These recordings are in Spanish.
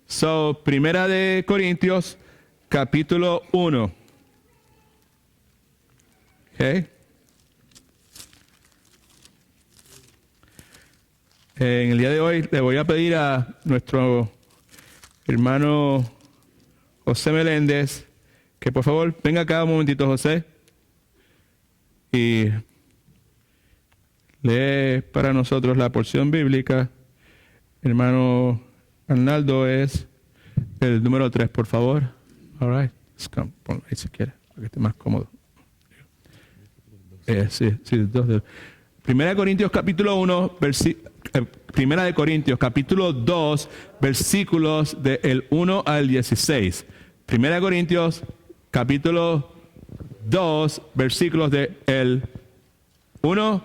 So, Primera de Corintios, capítulo 1. Okay. En el día de hoy le voy a pedir a nuestro hermano José Meléndez que por favor venga acá un momentito, José, y lee para nosotros la porción bíblica. Hermano Arnaldo es el número 3, por favor. All right. Ponlo ahí si quiere, para que esté más cómodo. Sí, 2. Primera de Corintios capítulo 1, Primera de Corintios capítulo 2, versículos del 1 al 16. Primera de Corintios capítulo 2, versículos del 1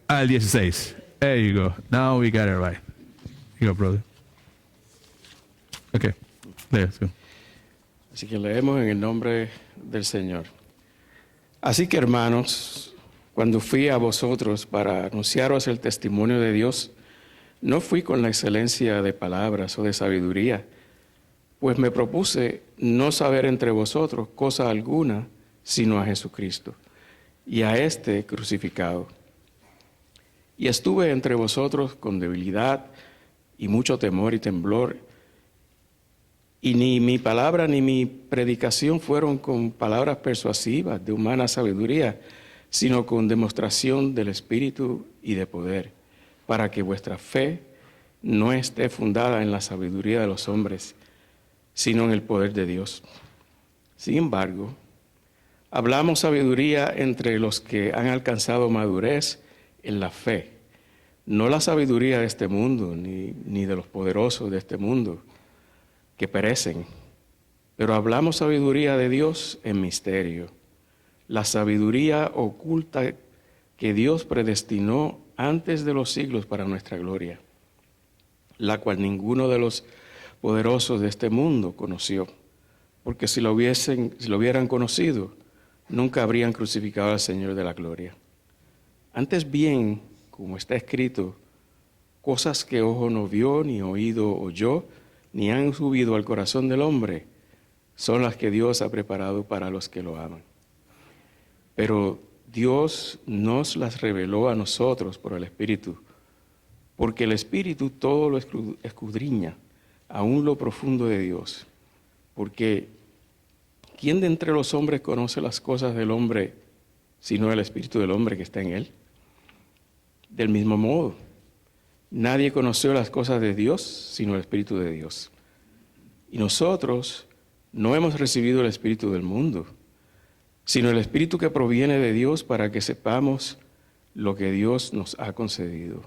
al 16. There you go. Now we got it right. Here you go, brother. Okay. Let's go. Así que leemos en el nombre del Señor. Así que, hermanos, cuando fui a vosotros para anunciaros el testimonio de Dios, no fui con la excelencia de palabras o de sabiduría, pues me propuse no saber entre vosotros cosa alguna, sino a Jesucristo, y a este crucificado. Y estuve entre vosotros con debilidad y mucho temor y temblor, y ni mi palabra ni mi predicación fueron con palabras persuasivas de humana sabiduría, sino con demostración del Espíritu y de poder, para que vuestra fe no esté fundada en la sabiduría de los hombres, sino en el poder de Dios. Sin embargo, hablamos sabiduría entre los que han alcanzado madurez en la fe, no la sabiduría de este mundo, ni de los poderosos de este mundo, que perecen, pero hablamos sabiduría de Dios en misterio, la sabiduría oculta que Dios predestinó antes de los siglos para nuestra gloria, la cual ninguno de los poderosos de este mundo conoció, porque si lo hubieran conocido, nunca habrían crucificado al Señor de la gloria. Antes bien, como está escrito, cosas que ojo no vio, ni oído oyó, ni han subido al corazón del hombre, son las que Dios ha preparado para los que lo aman. Pero Dios nos las reveló a nosotros por el Espíritu, porque el Espíritu todo lo escudriña, aún lo profundo de Dios. Porque ¿quién de entre los hombres conoce las cosas del hombre, sino el Espíritu del hombre que está en él? Del mismo modo, nadie conoció las cosas de Dios, sino el Espíritu de Dios. Y nosotros no hemos recibido el Espíritu del mundo, sino el Espíritu que proviene de Dios, para que sepamos lo que Dios nos ha concedido.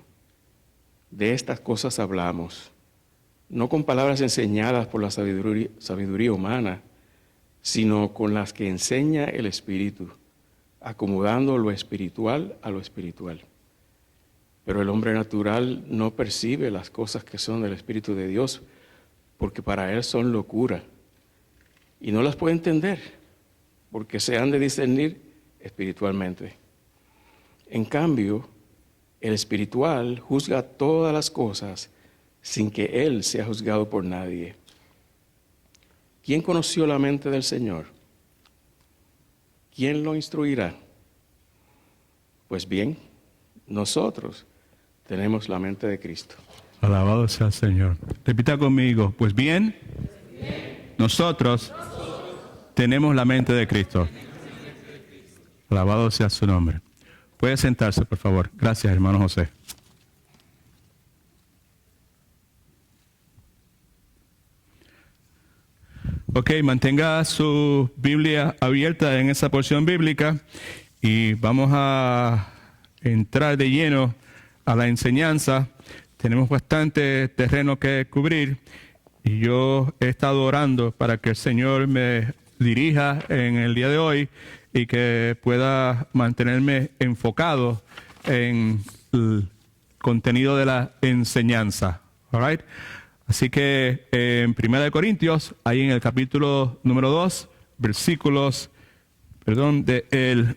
De estas cosas hablamos, no con palabras enseñadas por la sabiduría humana, sino con las que enseña el Espíritu, acomodando lo espiritual a lo espiritual. Pero el hombre natural no percibe las cosas que son del Espíritu de Dios, porque para él son locura, y no las puede entender, porque se han de discernir espiritualmente. En cambio, el espiritual juzga todas las cosas sin que él sea juzgado por nadie. ¿Quién conoció la mente del Señor? ¿Quién lo instruirá? Pues bien, nosotros tenemos la mente de Cristo. Alabado sea el Señor. Repita conmigo. Pues bien, nosotros tenemos la mente de Cristo. Alabado sea su nombre. Puede sentarse, por favor. Gracias, hermano José. Ok, mantenga su Biblia abierta en esa porción bíblica y vamos a entrar de lleno a la enseñanza. Tenemos bastante terreno que cubrir y yo he estado orando para que el Señor me dirija en el día de hoy y que pueda mantenerme enfocado en el contenido de la enseñanza. All right? Así que en 1 Corintios, ahí en el capítulo número 2, versículos, del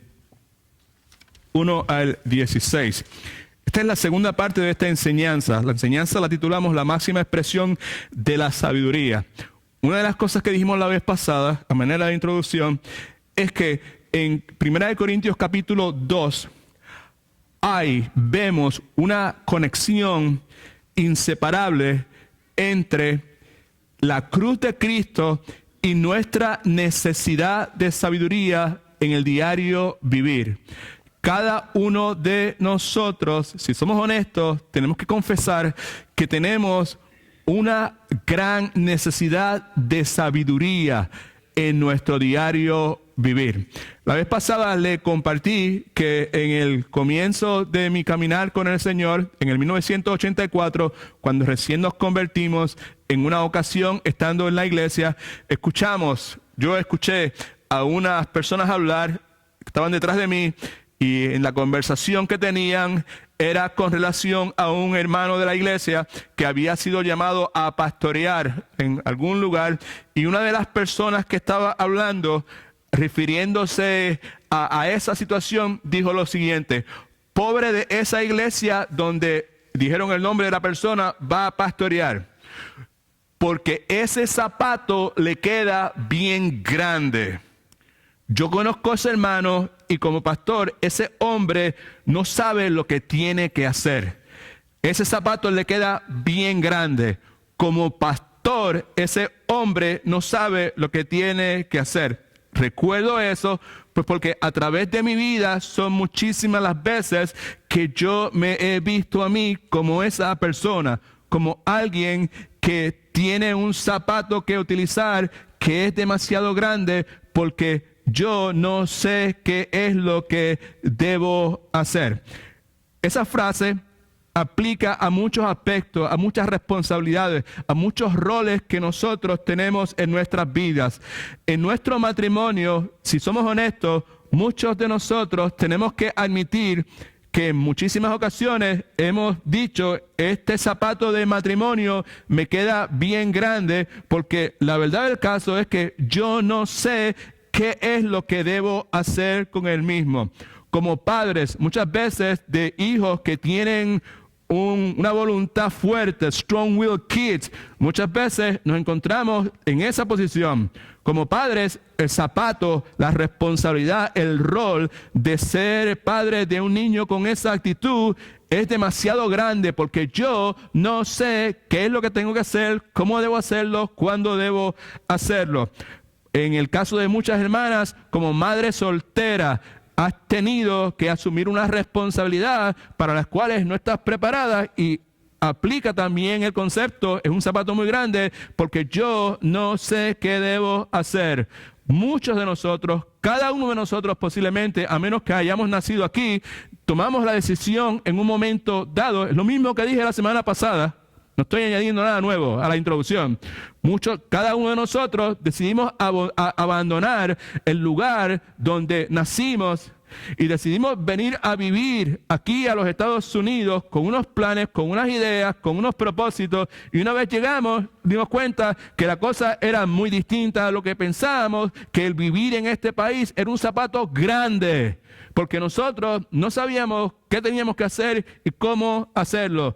1 al 16. Esta es la segunda parte de esta enseñanza. La enseñanza la titulamos La máxima expresión de la sabiduría. Una de las cosas que dijimos la vez pasada, a manera de introducción, es que en 1 Corintios capítulo 2, vemos una conexión inseparable entre la cruz de Cristo y nuestra necesidad de sabiduría en el diario vivir. Cada uno de nosotros, si somos honestos, tenemos que confesar que tenemos una gran necesidad de sabiduría en nuestro diario vivir. La vez pasada le compartí que en el comienzo de mi caminar con el Señor, en el 1984, cuando recién nos convertimos, en una ocasión estando en la iglesia, yo escuché a unas personas hablar que estaban detrás de mí, y en la conversación que tenían era con relación a un hermano de la iglesia que había sido llamado a pastorear en algún lugar, y una de las personas que estaba hablando, refiriéndose a esa situación, dijo lo siguiente: pobre de esa iglesia donde dijeron el nombre de la persona va a pastorear, porque ese zapato le queda bien grande. Yo conozco a ese hermano y como pastor, ese hombre no sabe lo que tiene que hacer. Ese zapato le queda bien grande. Como pastor, ese hombre no sabe lo que tiene que hacer. Recuerdo eso, pues porque a través de mi vida son muchísimas las veces que yo me he visto a mí como esa persona, como alguien que tiene un zapato que utilizar que es demasiado grande porque yo no sé qué es lo que debo hacer. Esa frase aplica a muchos aspectos, a muchas responsabilidades, a muchos roles que nosotros tenemos en nuestras vidas. En nuestro matrimonio, si somos honestos, muchos de nosotros tenemos que admitir que en muchísimas ocasiones hemos dicho, este zapato de matrimonio me queda bien grande, porque la verdad del caso es que yo no sé qué es lo que debo hacer con él mismo. Como padres, muchas veces de hijos que tienen una voluntad fuerte, strong-willed kids, muchas veces nos encontramos en esa posición. Como padres, el zapato, la responsabilidad, el rol de ser padre de un niño con esa actitud es demasiado grande porque yo no sé qué es lo que tengo que hacer, cómo debo hacerlo, cuándo debo hacerlo. En el caso de muchas hermanas, como madre soltera, has tenido que asumir una responsabilidad para las cuales no estás preparada, y aplica también el concepto, es un zapato muy grande porque yo no sé qué debo hacer. Muchos de nosotros, cada uno de nosotros posiblemente, a menos que hayamos nacido aquí, tomamos la decisión en un momento dado, es lo mismo que dije la semana pasada. No estoy añadiendo nada nuevo a la introducción. Cada uno de nosotros decidimos abandonar el lugar donde nacimos y decidimos venir a vivir aquí a los Estados Unidos con unos planes, con unas ideas, con unos propósitos, y una vez llegamos dimos cuenta que la cosa era muy distinta a lo que pensábamos, que el vivir en este país era un zapato grande, porque nosotros no sabíamos qué teníamos que hacer y cómo hacerlo.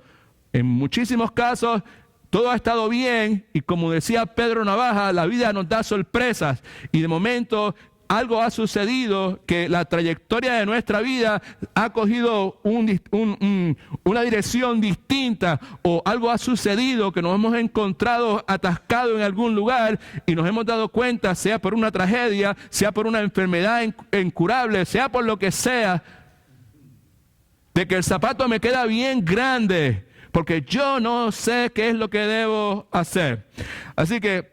En muchísimos casos todo ha estado bien y, como decía Pedro Navaja, la vida nos da sorpresas y de momento algo ha sucedido que la trayectoria de nuestra vida ha cogido una dirección distinta, o algo ha sucedido que nos hemos encontrado atascados en algún lugar y nos hemos dado cuenta, sea por una tragedia, sea por una enfermedad incurable, sea por lo que sea, de que el zapato me queda bien grande porque yo no sé qué es lo que debo hacer. Así que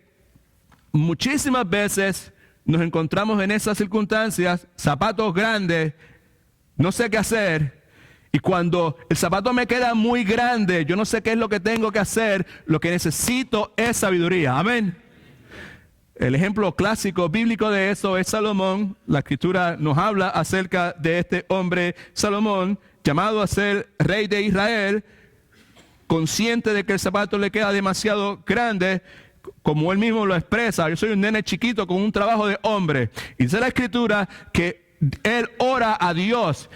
muchísimas veces nos encontramos en esas circunstancias, zapatos grandes, no sé qué hacer. Y cuando el zapato me queda muy grande, yo no sé qué es lo que tengo que hacer, lo que necesito es sabiduría. Amén. El ejemplo clásico bíblico de eso es Salomón. La Escritura nos habla acerca de este hombre Salomón, llamado a ser rey de Israel, consciente de que el zapato le queda demasiado grande, como él mismo lo expresa: yo soy un nene chiquito con un trabajo de hombre. Y dice la Escritura que él ora a Dios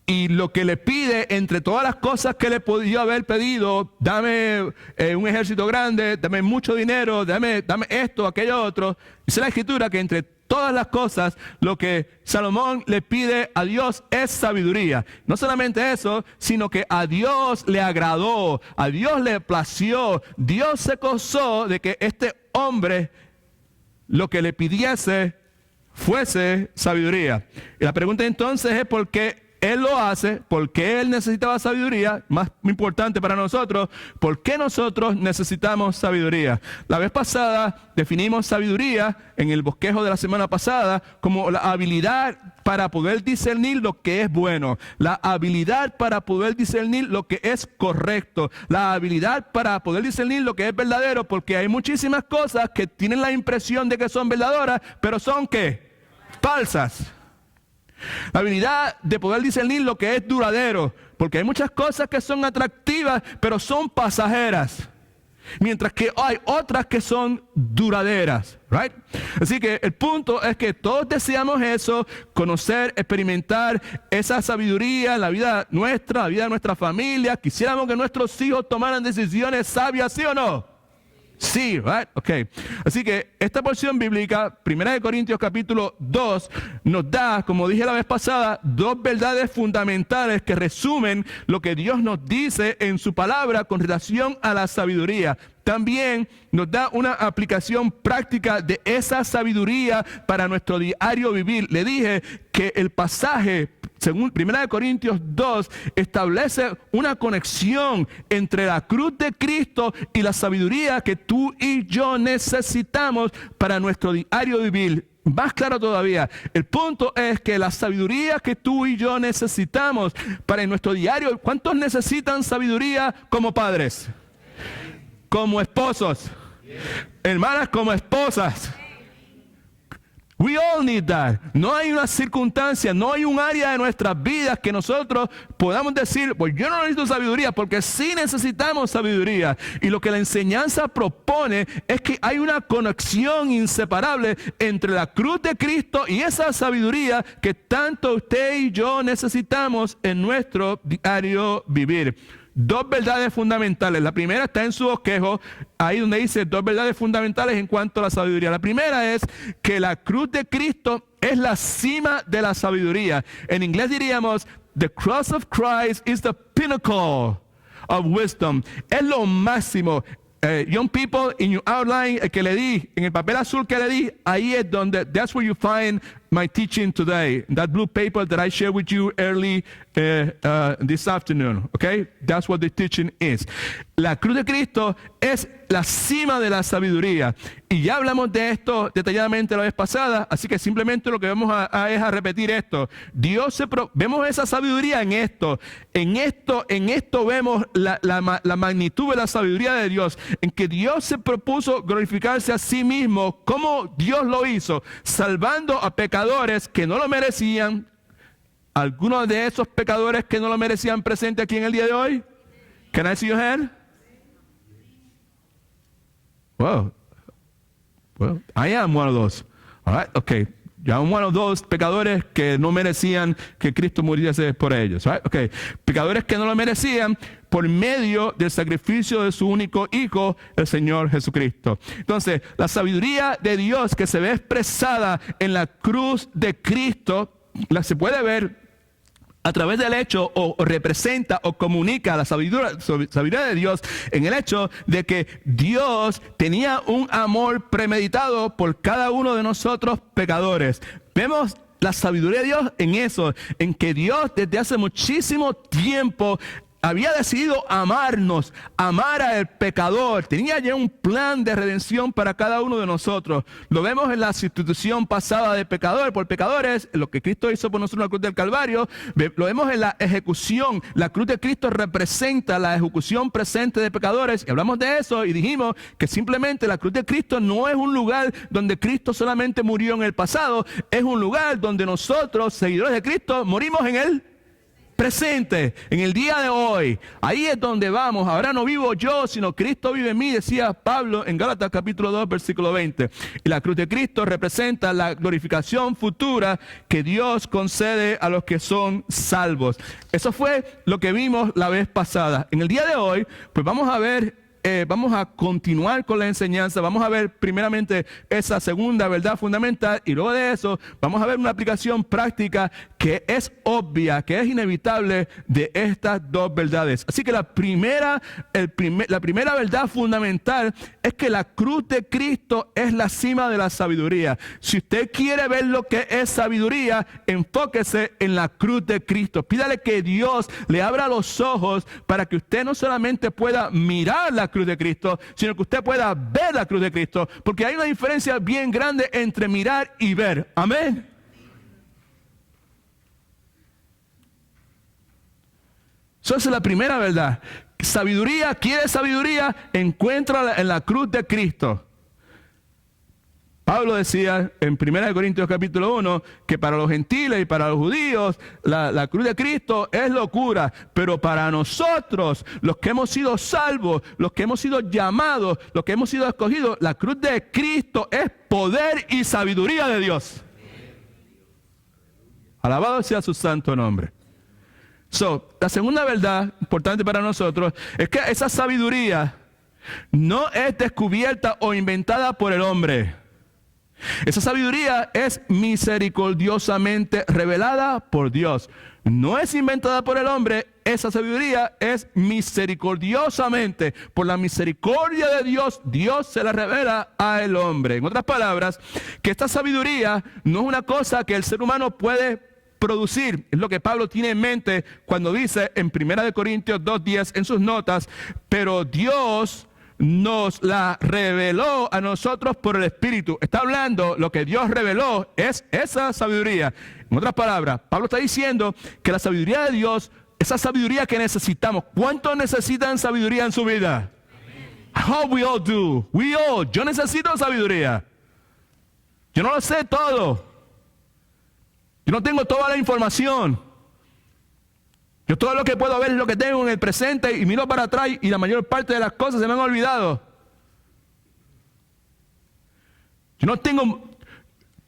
Y lo que le pide, entre todas las cosas que le podía haber pedido, dame un ejército grande, dame mucho dinero, dame esto, aquello otro. Dice la Escritura que entre todas las cosas, lo que Salomón le pide a Dios es sabiduría. No solamente eso, sino que a Dios le agradó, a Dios le plació. Dios se gozó de que este hombre lo que le pidiese fuese sabiduría. Y la pregunta entonces es por qué Él lo hace, por qué Él necesitaba sabiduría, más importante para nosotros, por qué nosotros necesitamos sabiduría. La vez pasada definimos sabiduría en el bosquejo de la semana pasada como la habilidad para poder discernir lo que es bueno, la habilidad para poder discernir lo que es correcto, la habilidad para poder discernir lo que es verdadero, porque hay muchísimas cosas que tienen la impresión de que son verdaderas, pero son ¿qué? Falsas. La habilidad de poder discernir lo que es duradero, porque hay muchas cosas que son atractivas, pero son pasajeras, mientras que hay otras que son duraderas, right? Así que el punto es que todos deseamos eso, conocer, experimentar esa sabiduría en la vida nuestra, la vida de nuestra familia. Quisiéramos que nuestros hijos tomaran decisiones sabias, ¿sí o no? Sí, right? Ok. Así que esta porción bíblica, 1 Corintios capítulo 2, nos da, como dije la vez pasada, dos verdades fundamentales que resumen lo que Dios nos dice en su palabra con relación a la sabiduría. También nos da una aplicación práctica de esa sabiduría para nuestro diario vivir. Le dije que el pasaje, según 1 Corintios 2, establece una conexión entre la cruz de Cristo y la sabiduría que tú y yo necesitamos para nuestro diario vivir. Más claro todavía, el punto es que la sabiduría que tú y yo necesitamos para nuestro diario, ¿cuántos necesitan sabiduría como padres? Como esposos, hermanas como esposas. We all need that. No hay una circunstancia, no hay un área de nuestras vidas que nosotros podamos decir, pues yo no necesito sabiduría, porque sí necesitamos sabiduría. Y lo que la enseñanza propone es que hay una conexión inseparable entre la cruz de Cristo y esa sabiduría que tanto usted y yo necesitamos en nuestro diario vivir. Dos verdades fundamentales. La primera está en su bosquejo, ahí donde dice dos verdades fundamentales en cuanto a la sabiduría. La primera es que la cruz de Cristo es la cima de la sabiduría. En inglés diríamos, the cross of Christ is the pinnacle of wisdom. Es lo máximo. Young people, in your outline que le di, en el papel azul que le di, ahí es donde, that's where you find my teaching today. That blue paper that I shared with you early this afternoon. Okay? That's what the teaching is. La cruz de Cristo es la cima de la sabiduría. Y ya hablamos de esto detalladamente la vez pasada, así que simplemente lo que vamos es a repetir esto. Vemos esa sabiduría en esto. En esto vemos la magnitud de la sabiduría de Dios, en que Dios se propuso glorificarse a sí mismo. ¿Cómo Dios lo hizo? Salvando a pecadores que no lo merecían. ¿Algunos de esos pecadores que no lo merecían presentes aquí en el día de hoy? Can I see your hand? Well, I am one of those. All right, okay. I'm one of those pecadores que no merecían que Cristo muriese por ellos. Right? Okay. Pecadores que no lo merecían por medio del sacrificio de su único Hijo, el Señor Jesucristo. Entonces, la sabiduría de Dios que se ve expresada en la cruz de Cristo, se puede ver a través del hecho o representa o comunica la sabiduría de Dios en el hecho de que Dios tenía un amor premeditado por cada uno de nosotros pecadores. Vemos la sabiduría de Dios en eso, en que Dios desde hace muchísimo tiempo había decidido amarnos, amar al pecador. Tenía ya un plan de redención para cada uno de nosotros. Lo vemos en la sustitución pasada de pecador por pecadores, lo que Cristo hizo por nosotros en la cruz del Calvario. Lo vemos en la ejecución. La cruz de Cristo representa la ejecución presente de pecadores. Y hablamos de eso y dijimos que simplemente la cruz de Cristo no es un lugar donde Cristo solamente murió en el pasado. Es un lugar donde nosotros, seguidores de Cristo, morimos en él. presente, en el día de hoy. Ahí es donde vamos. Ahora no vivo yo, sino Cristo vive en mí, decía Pablo en Gálatas capítulo 2, versículo 20. Y la cruz de Cristo representa la glorificación futura que Dios concede a los que son salvos. Eso fue lo que vimos la vez pasada. En el día de hoy, pues vamos a ver, vamos a continuar con la enseñanza. Vamos a ver primeramente esa segunda verdad fundamental y luego de eso vamos a ver una aplicación práctica que es obvia, que es inevitable de estas dos verdades. Así que la primera verdad fundamental es que la cruz de Cristo es la cima de la sabiduría. Si usted quiere ver lo que es sabiduría, enfóquese en la cruz de Cristo. Pídale que Dios le abra los ojos para que usted no solamente pueda mirar la cruz de Cristo, sino que usted pueda ver la cruz de Cristo, porque hay una diferencia bien grande entre mirar y ver. Amén. Esa es la primera verdad. Sabiduría, quiere sabiduría, encuéntrala en la cruz de Cristo. Pablo decía en 1 Corintios capítulo 1 que para los gentiles y para los judíos la cruz de Cristo es locura, pero para nosotros, los que hemos sido salvos, los que hemos sido llamados, los que hemos sido escogidos, la cruz de Cristo es poder y sabiduría de Dios. Alabado sea su santo nombre. La segunda verdad importante para nosotros es que esa sabiduría no es descubierta o inventada por el hombre. Esa sabiduría es misericordiosamente revelada por Dios. No es inventada por el hombre, esa sabiduría es misericordiosamente, por la misericordia de Dios, Dios se la revela al hombre. En otras palabras, que esta sabiduría no es una cosa que el ser humano puede producir. Es lo que Pablo tiene en mente cuando dice en 1 Corintios 2:10 en sus notas, pero Dios nos la reveló a nosotros por el Espíritu. Está hablando, lo que Dios reveló es esa sabiduría. En otras palabras, Pablo está diciendo que la sabiduría de Dios, esa sabiduría que necesitamos. ¿Cuántos necesitan sabiduría en su vida? I hope we all do. We all. Yo necesito sabiduría. Yo no lo sé todo. Yo no tengo toda la información. Yo todo lo que puedo ver es lo que tengo en el presente y miro para atrás y la mayor parte de las cosas se me han olvidado. Yo no tengo,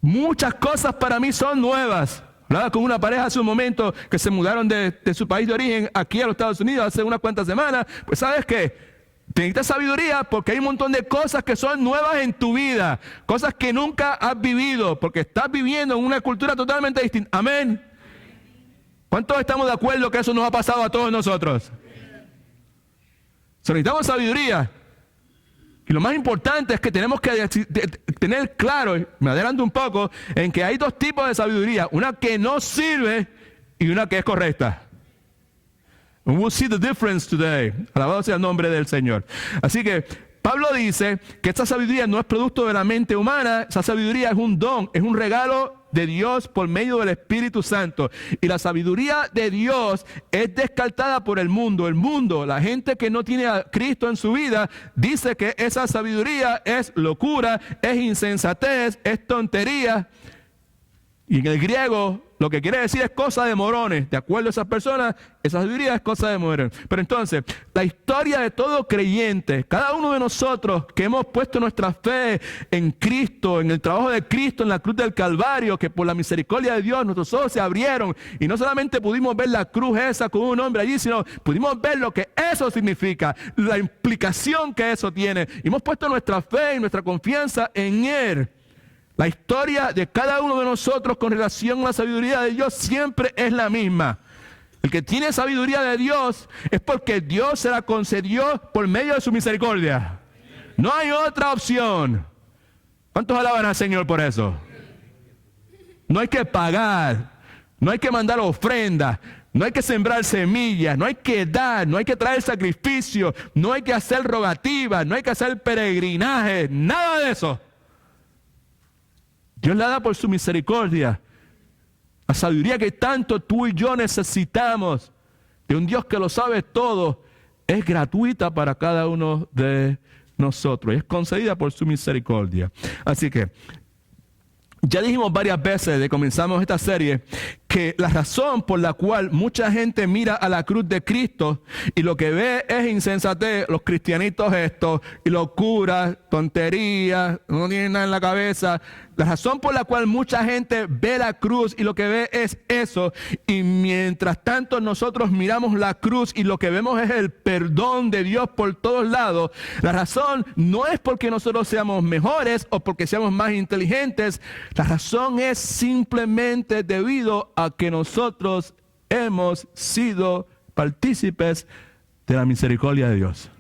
muchas cosas para mí son nuevas. Hablaba con una pareja hace un momento que se mudaron de su país de origen aquí a los Estados Unidos hace unas cuantas semanas. Pues ¿sabes qué? Necesitas sabiduría porque hay un montón de cosas que son nuevas en tu vida. Cosas que nunca has vivido porque estás viviendo en una cultura totalmente distinta. Amén. ¿Cuántos estamos de acuerdo que eso nos ha pasado a todos nosotros? Necesitamos sabiduría. Y lo más importante es que tenemos que tener claro, me adelanto un poco, en que hay dos tipos de sabiduría. Una que no sirve y una que es correcta. And we'll see the difference today. Alabado sea el nombre del Señor. Así que Pablo dice que esta sabiduría no es producto de la mente humana. Esa sabiduría es un don, es un regalo de Dios por medio del Espíritu Santo. Y la sabiduría de Dios es descartada por el mundo. El mundo, la gente que no tiene a Cristo en su vida, dice que esa sabiduría es locura, es insensatez, es tontería. Y en el griego lo que quiere decir es cosa de morones. De acuerdo a esas personas, esa sabiduría es cosa de morones. Pero entonces, la historia de todo creyente, cada uno de nosotros que hemos puesto nuestra fe en Cristo, en el trabajo de Cristo, en la cruz del Calvario, que por la misericordia de Dios nuestros ojos se abrieron y no solamente pudimos ver la cruz esa con un hombre allí, sino pudimos ver lo que eso significa, la implicación que eso tiene. Y hemos puesto nuestra fe y nuestra confianza en Él. La historia de cada uno de nosotros con relación a la sabiduría de Dios siempre es la misma. El que tiene sabiduría de Dios es porque Dios se la concedió por medio de su misericordia. No hay otra opción. ¿Cuántos alaban al Señor por eso? No hay que pagar, no hay que mandar ofrendas, no hay que sembrar semillas, no hay que dar, no hay que traer sacrificio, no hay que hacer rogativas, no hay que hacer peregrinaje, nada de eso. Dios la da por su misericordia. La sabiduría que tanto tú y yo necesitamos de un Dios que lo sabe todo es gratuita para cada uno de nosotros. Y es concedida por su misericordia. Así que ya dijimos varias veces de comenzamos esta serie que la razón por la cual mucha gente mira a la cruz de Cristo y lo que ve es insensatez, los cristianitos estos, y locura, tonterías, no tienen nada en la cabeza. La razón por la cual mucha gente ve la cruz y lo que ve es eso, y mientras tanto nosotros miramos la cruz y lo que vemos es el perdón de Dios por todos lados, la razón no es porque nosotros seamos mejores o porque seamos más inteligentes, la razón es simplemente debido a que nosotros hemos sido partícipes de la misericordia de Dios.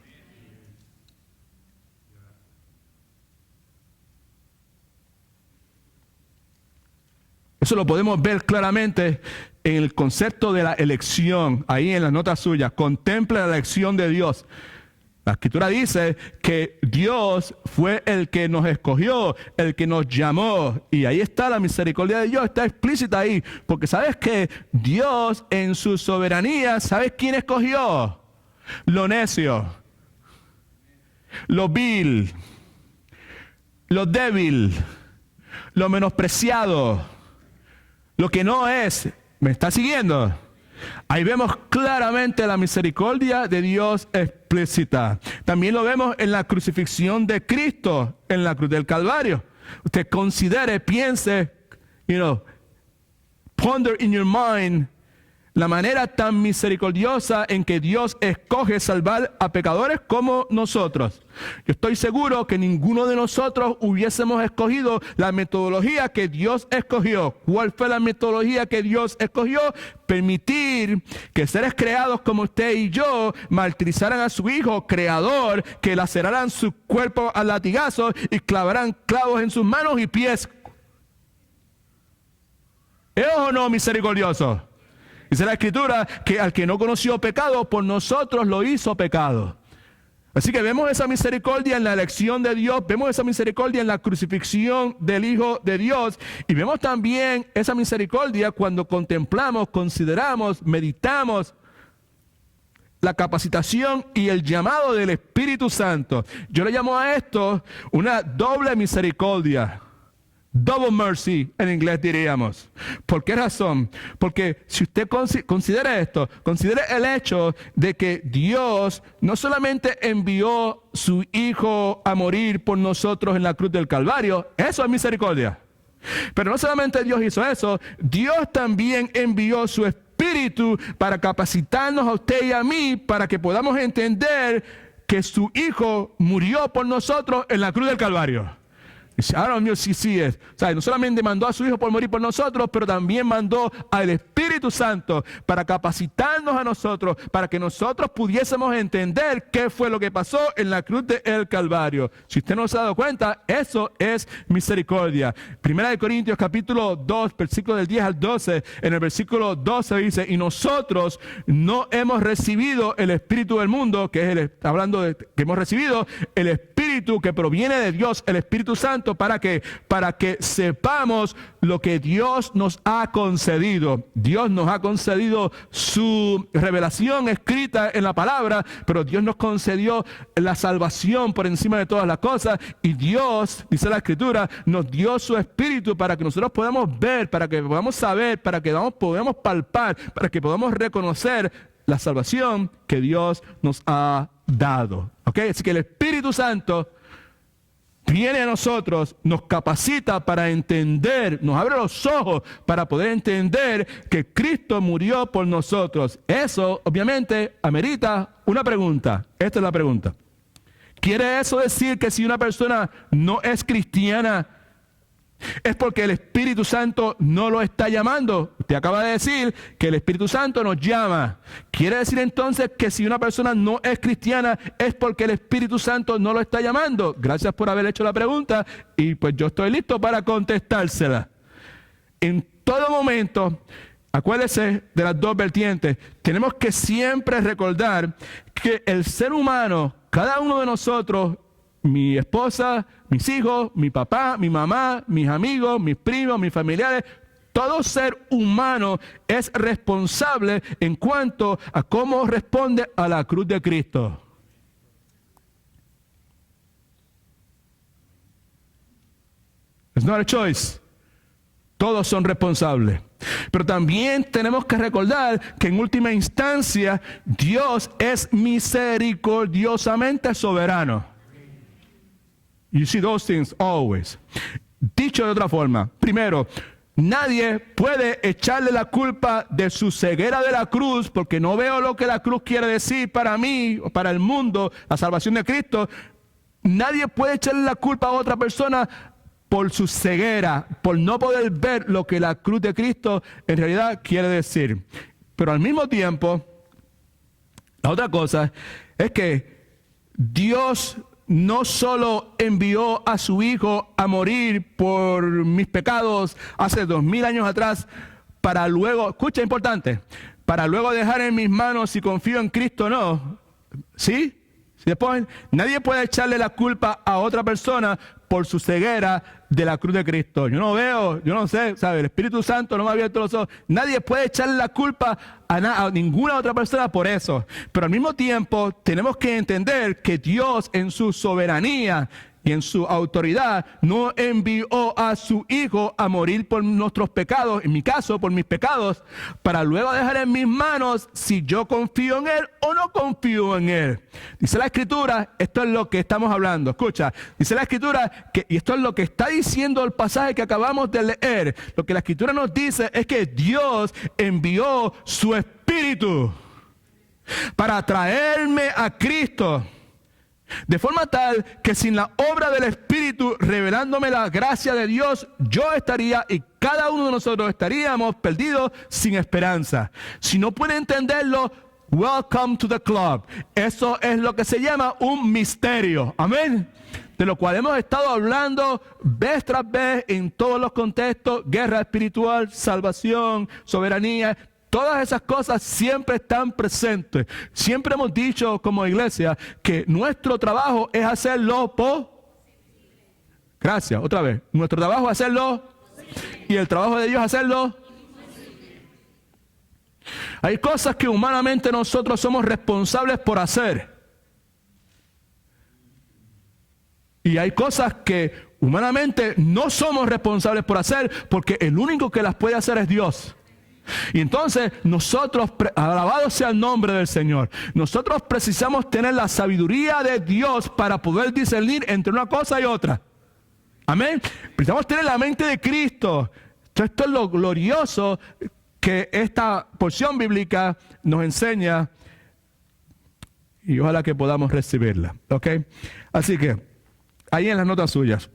Eso lo podemos ver claramente en el concepto de la elección, ahí en las notas suyas. Contempla la elección de Dios. La Escritura dice que Dios fue el que nos escogió, el que nos llamó. Y ahí está la misericordia de Dios, está explícita ahí. Porque sabes que Dios en su soberanía, ¿sabes quién escogió? Lo necio, lo vil, lo débil, lo menospreciado. Lo que no es, ¿me está siguiendo? Ahí vemos claramente la misericordia de Dios explícita. También lo vemos en la crucifixión de Cristo, en la cruz del Calvario. Usted considere, piense, ponder in your mind la manera tan misericordiosa en que Dios escoge salvar a pecadores como nosotros. Yo estoy seguro que ninguno de nosotros hubiésemos escogido la metodología que Dios escogió. ¿Cuál fue la metodología que Dios escogió? Permitir que seres creados como usted y yo martirizaran a su Hijo creador, que laceraran su cuerpo a latigazos y clavaran clavos en sus manos y pies. ¿Es o no misericordioso? Dice la Escritura que al que no conoció pecado, por nosotros lo hizo pecado. Así que vemos esa misericordia en la elección de Dios, vemos esa misericordia en la crucifixión del Hijo de Dios y vemos también esa misericordia cuando contemplamos, consideramos, meditamos la capacitación y el llamado del Espíritu Santo. Yo le llamo a esto una doble misericordia. Double mercy en inglés diríamos. ¿Por qué razón? Porque si usted considera esto, considere el hecho de que Dios no solamente envió su Hijo a morir por nosotros en la cruz del Calvario, eso es misericordia. Pero no solamente Dios hizo eso, Dios también envió su Espíritu para capacitarnos a usted y a mí para que podamos entender que su Hijo murió por nosotros en la cruz del Calvario. Ahora Dios sí es. O sea, no solamente mandó a su Hijo por morir por nosotros, pero también mandó al Espíritu Santo para capacitarnos a nosotros, para que nosotros pudiésemos entender qué fue lo que pasó en la cruz del Calvario. Si usted no se ha dado cuenta, eso es misericordia. Primera de Corintios capítulo 2, versículo del 10 al 12, en el versículo 12 dice, y nosotros no hemos recibido el Espíritu del mundo, que es hablando de que hemos recibido el Espíritu que proviene de Dios, el Espíritu Santo, ¿para qué? Para que sepamos lo que Dios nos ha concedido. Dios nos ha concedido su revelación escrita en la palabra, pero Dios nos concedió la salvación por encima de todas las cosas y Dios, dice la Escritura, nos dio su Espíritu para que nosotros podamos ver, para que podamos saber, para que podamos palpar, para que podamos reconocer la salvación que Dios nos ha dado. ¿Ok? Así que el Espíritu Santo viene a nosotros, nos capacita para entender, nos abre los ojos para poder entender que Cristo murió por nosotros. Eso, obviamente, amerita una pregunta. Esta es la pregunta. ¿Quiere eso decir que si una persona no es cristiana, es porque el Espíritu Santo no lo está llamando? Usted acaba de decir que el Espíritu Santo nos llama. ¿Quiere decir entonces que si una persona no es cristiana es porque el Espíritu Santo no lo está llamando? Gracias por haber hecho la pregunta y pues yo estoy listo para contestársela. En todo momento, acuérdese de las dos vertientes. Tenemos que siempre recordar que el ser humano, cada uno de nosotros, mi esposa, mis hijos, mi papá, mi mamá, mis amigos, mis primos, mis familiares, todo ser humano es responsable en cuanto a cómo responde a la cruz de Cristo. It's not a choice. Todos son responsables. Pero también tenemos que recordar que en última instancia Dios es misericordiosamente soberano. You see those things always. Dicho de otra forma, primero, nadie puede echarle la culpa de su ceguera de la cruz, porque no veo lo que la cruz quiere decir para mí o para el mundo, la salvación de Cristo. Nadie puede echarle la culpa a otra persona por su ceguera, por no poder ver lo que la cruz de Cristo en realidad quiere decir. Pero al mismo tiempo, la otra cosa es que Dios no solo envió a su Hijo a morir por mis pecados hace 2000 años atrás, para luego, escucha, importante, para luego dejar en mis manos si confío en Cristo, no. ¿Sí? Después, nadie puede echarle la culpa a otra persona por su ceguera de la cruz de Cristo. Yo no veo, yo no sé, ¿sabe? El Espíritu Santo no me ha abierto los ojos. Nadie puede echarle la culpa a ninguna otra persona por eso. Pero al mismo tiempo tenemos que entender que Dios en su soberanía y en su autoridad no envió a su Hijo a morir por nuestros pecados, en mi caso por mis pecados, para luego dejar en mis manos si yo confío en Él o no confío en Él. Dice la Escritura, esto es lo que estamos hablando, escucha, dice la Escritura, y esto es lo que está diciendo el pasaje que acabamos de leer. Lo que la Escritura nos dice es que Dios envió su Espíritu para traerme a Cristo. De forma tal que sin la obra del Espíritu revelándome la gracia de Dios, yo estaría y cada uno de nosotros estaríamos perdidos sin esperanza. Si no puede entenderlo, welcome to the club. Eso es lo que se llama un misterio. Amén. De lo cual hemos estado hablando vez tras vez en todos los contextos: guerra espiritual, salvación, soberanía. Todas esas cosas siempre están presentes. Siempre hemos dicho como iglesia que nuestro trabajo es hacerlo Gracias, otra vez. Nuestro trabajo es hacerlo y el trabajo de Dios es hacerlo. Hay cosas que humanamente nosotros somos responsables por hacer. Y hay cosas que humanamente no somos responsables por hacer, porque el único que las puede hacer es Dios. Y entonces nosotros, alabado sea el nombre del Señor, nosotros precisamos tener la sabiduría de Dios para poder discernir entre una cosa y otra. Amén. Precisamos tener la mente de Cristo. Esto es lo glorioso que esta porción bíblica nos enseña, y ojalá que podamos recibirla. ¿Ok? Así que, ahí en las notas suyas.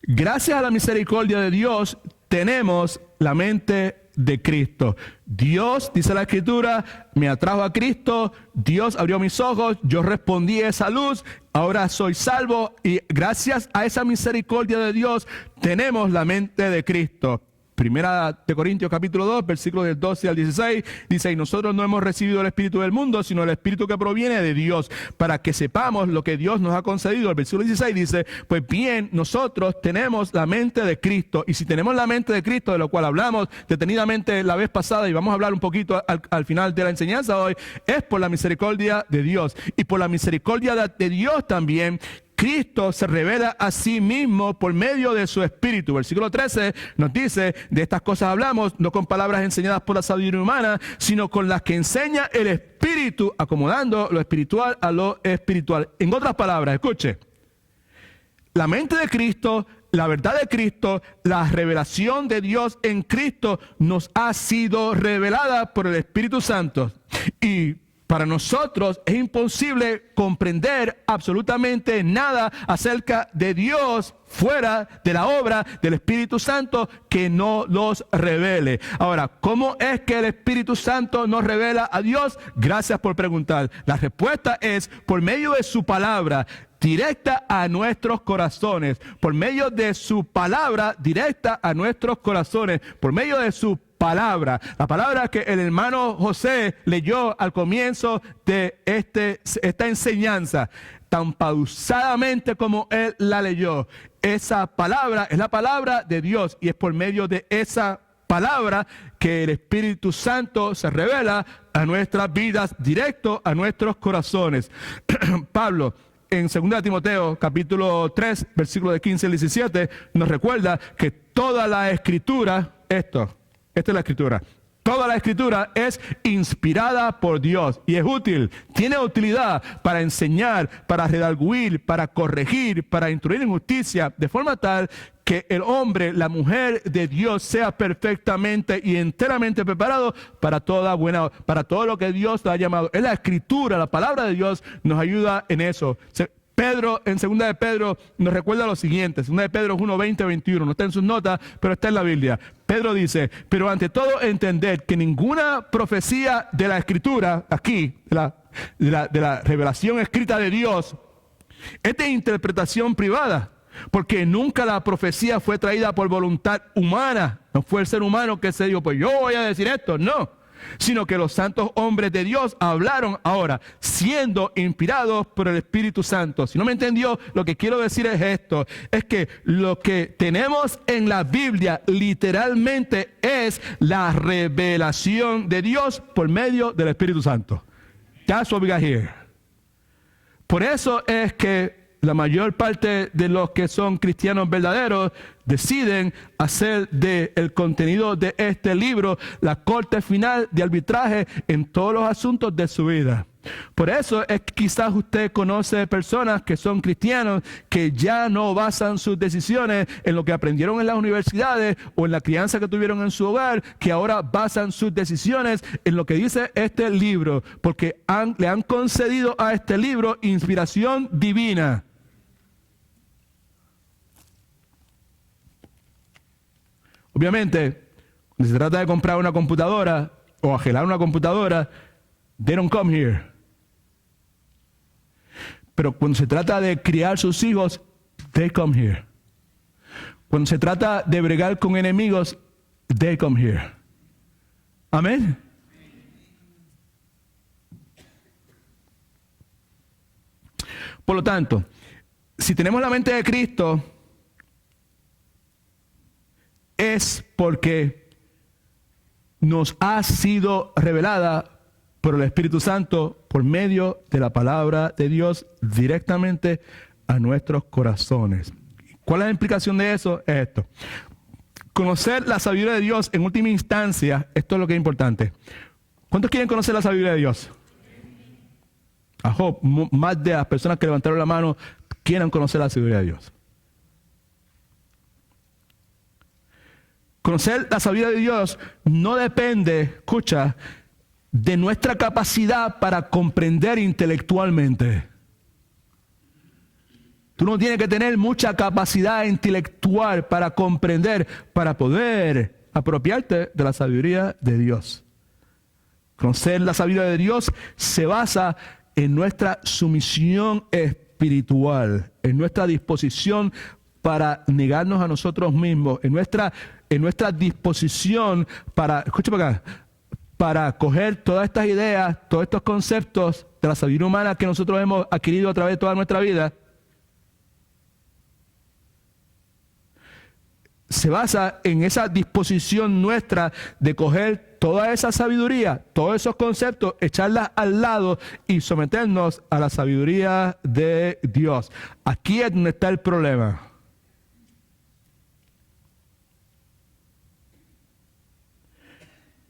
Gracias a la misericordia de Dios, tenemos la mente de Cristo. Dios, dice la Escritura, me atrajo a Cristo, Dios abrió mis ojos, yo respondí a esa luz, ahora soy salvo, y gracias a esa misericordia de Dios tenemos la mente de Cristo. Primera de Corintios capítulo 2, versículos del 12 al 16, dice: y nosotros no hemos recibido el espíritu del mundo, sino el espíritu que proviene de Dios, para que sepamos lo que Dios nos ha concedido. El versículo 16 dice: pues bien, nosotros tenemos la mente de Cristo, y si tenemos la mente de Cristo, de lo cual hablamos detenidamente la vez pasada, y vamos a hablar un poquito al final de la enseñanza hoy, es por la misericordia de Dios. Y por la misericordia de Dios también, Cristo se revela a sí mismo por medio de su Espíritu. Versículo 13 nos dice: de estas cosas hablamos, no con palabras enseñadas por la sabiduría humana, sino con las que enseña el Espíritu, acomodando lo espiritual a lo espiritual. En otras palabras, escuche, la mente de Cristo, la verdad de Cristo, la revelación de Dios en Cristo nos ha sido revelada por el Espíritu Santo. Y para nosotros es imposible comprender absolutamente nada acerca de Dios fuera de la obra del Espíritu Santo que no los revele. Ahora, ¿cómo es que el Espíritu Santo nos revela a Dios? Gracias por preguntar. La respuesta es por medio de su palabra, directa a nuestros corazones, por medio de su palabra directa a nuestros corazones, por medio de su palabra, la palabra que el hermano José leyó al comienzo de esta enseñanza, tan pausadamente como él la leyó. Esa palabra es la palabra de Dios, y es por medio de esa palabra que el Espíritu Santo se revela a nuestras vidas, directo a nuestros corazones. Pablo, en 2 Timoteo, capítulo 3, versículos de 15 al 17, nos recuerda que toda la escritura, esta es la escritura, toda la escritura es inspirada por Dios y es útil, tiene utilidad para enseñar, para redarguir, para corregir, para instruir en justicia, de forma tal que el hombre, la mujer de Dios sea perfectamente y enteramente preparado para toda buena, para todo lo que Dios le ha llamado. Es la escritura, la palabra de Dios nos ayuda en eso. Pedro, en 2 de Pedro, nos recuerda lo siguiente. 2 de Pedro 1, 20, 21. No está en sus notas, pero está en la Biblia. Pedro dice, pero ante todo entender que ninguna profecía de la escritura, aquí, de la revelación escrita de Dios, es de interpretación privada. Porque nunca la profecía fue traída por voluntad humana. No fue el ser humano que se dijo, pues yo voy a decir esto. No. Sino que los santos hombres de Dios hablaron ahora, siendo inspirados por el Espíritu Santo. Si no me entendió, lo que quiero decir es esto. Es que lo que tenemos en la Biblia literalmente es la revelación de Dios por medio del Espíritu Santo. That's what we got here. Por eso es que la mayor parte de los que son cristianos verdaderos deciden hacer del contenido de este libro la corte final de arbitraje en todos los asuntos de su vida. Por eso es que quizás usted conoce personas que son cristianos que ya no basan sus decisiones en lo que aprendieron en las universidades o en la crianza que tuvieron en su hogar, que ahora basan sus decisiones en lo que dice este libro, porque le han concedido a este libro inspiración divina. Obviamente, cuando se trata de comprar una computadora o agelar una computadora, they don't come here. Pero cuando se trata de criar sus hijos, they come here. Cuando se trata de bregar con enemigos, they come here. Amén. Por lo tanto, si tenemos la mente de Cristo, es porque nos ha sido revelada por el Espíritu Santo por medio de la palabra de Dios directamente a nuestros corazones. ¿Cuál es la implicación de eso? Es esto. Conocer la sabiduría de Dios en última instancia, esto es lo que es importante. ¿Cuántos quieren conocer la sabiduría de Dios? Más de las personas que levantaron la mano quieran conocer la sabiduría de Dios. Conocer la sabiduría de Dios no depende, escucha, de nuestra capacidad para comprender intelectualmente. Tú no tienes que tener mucha capacidad intelectual para comprender, para poder apropiarte de la sabiduría de Dios. Conocer la sabiduría de Dios se basa en nuestra sumisión espiritual, en nuestra disposición para negarnos a nosotros mismos, en nuestra disposición para, escucha para acá, para coger todas estas ideas, todos estos conceptos de la sabiduría humana que nosotros hemos adquirido a través de toda nuestra vida, se basa en esa disposición nuestra de coger toda esa sabiduría, todos esos conceptos, echarlas al lado y someternos a la sabiduría de Dios. Aquí es donde está el problema.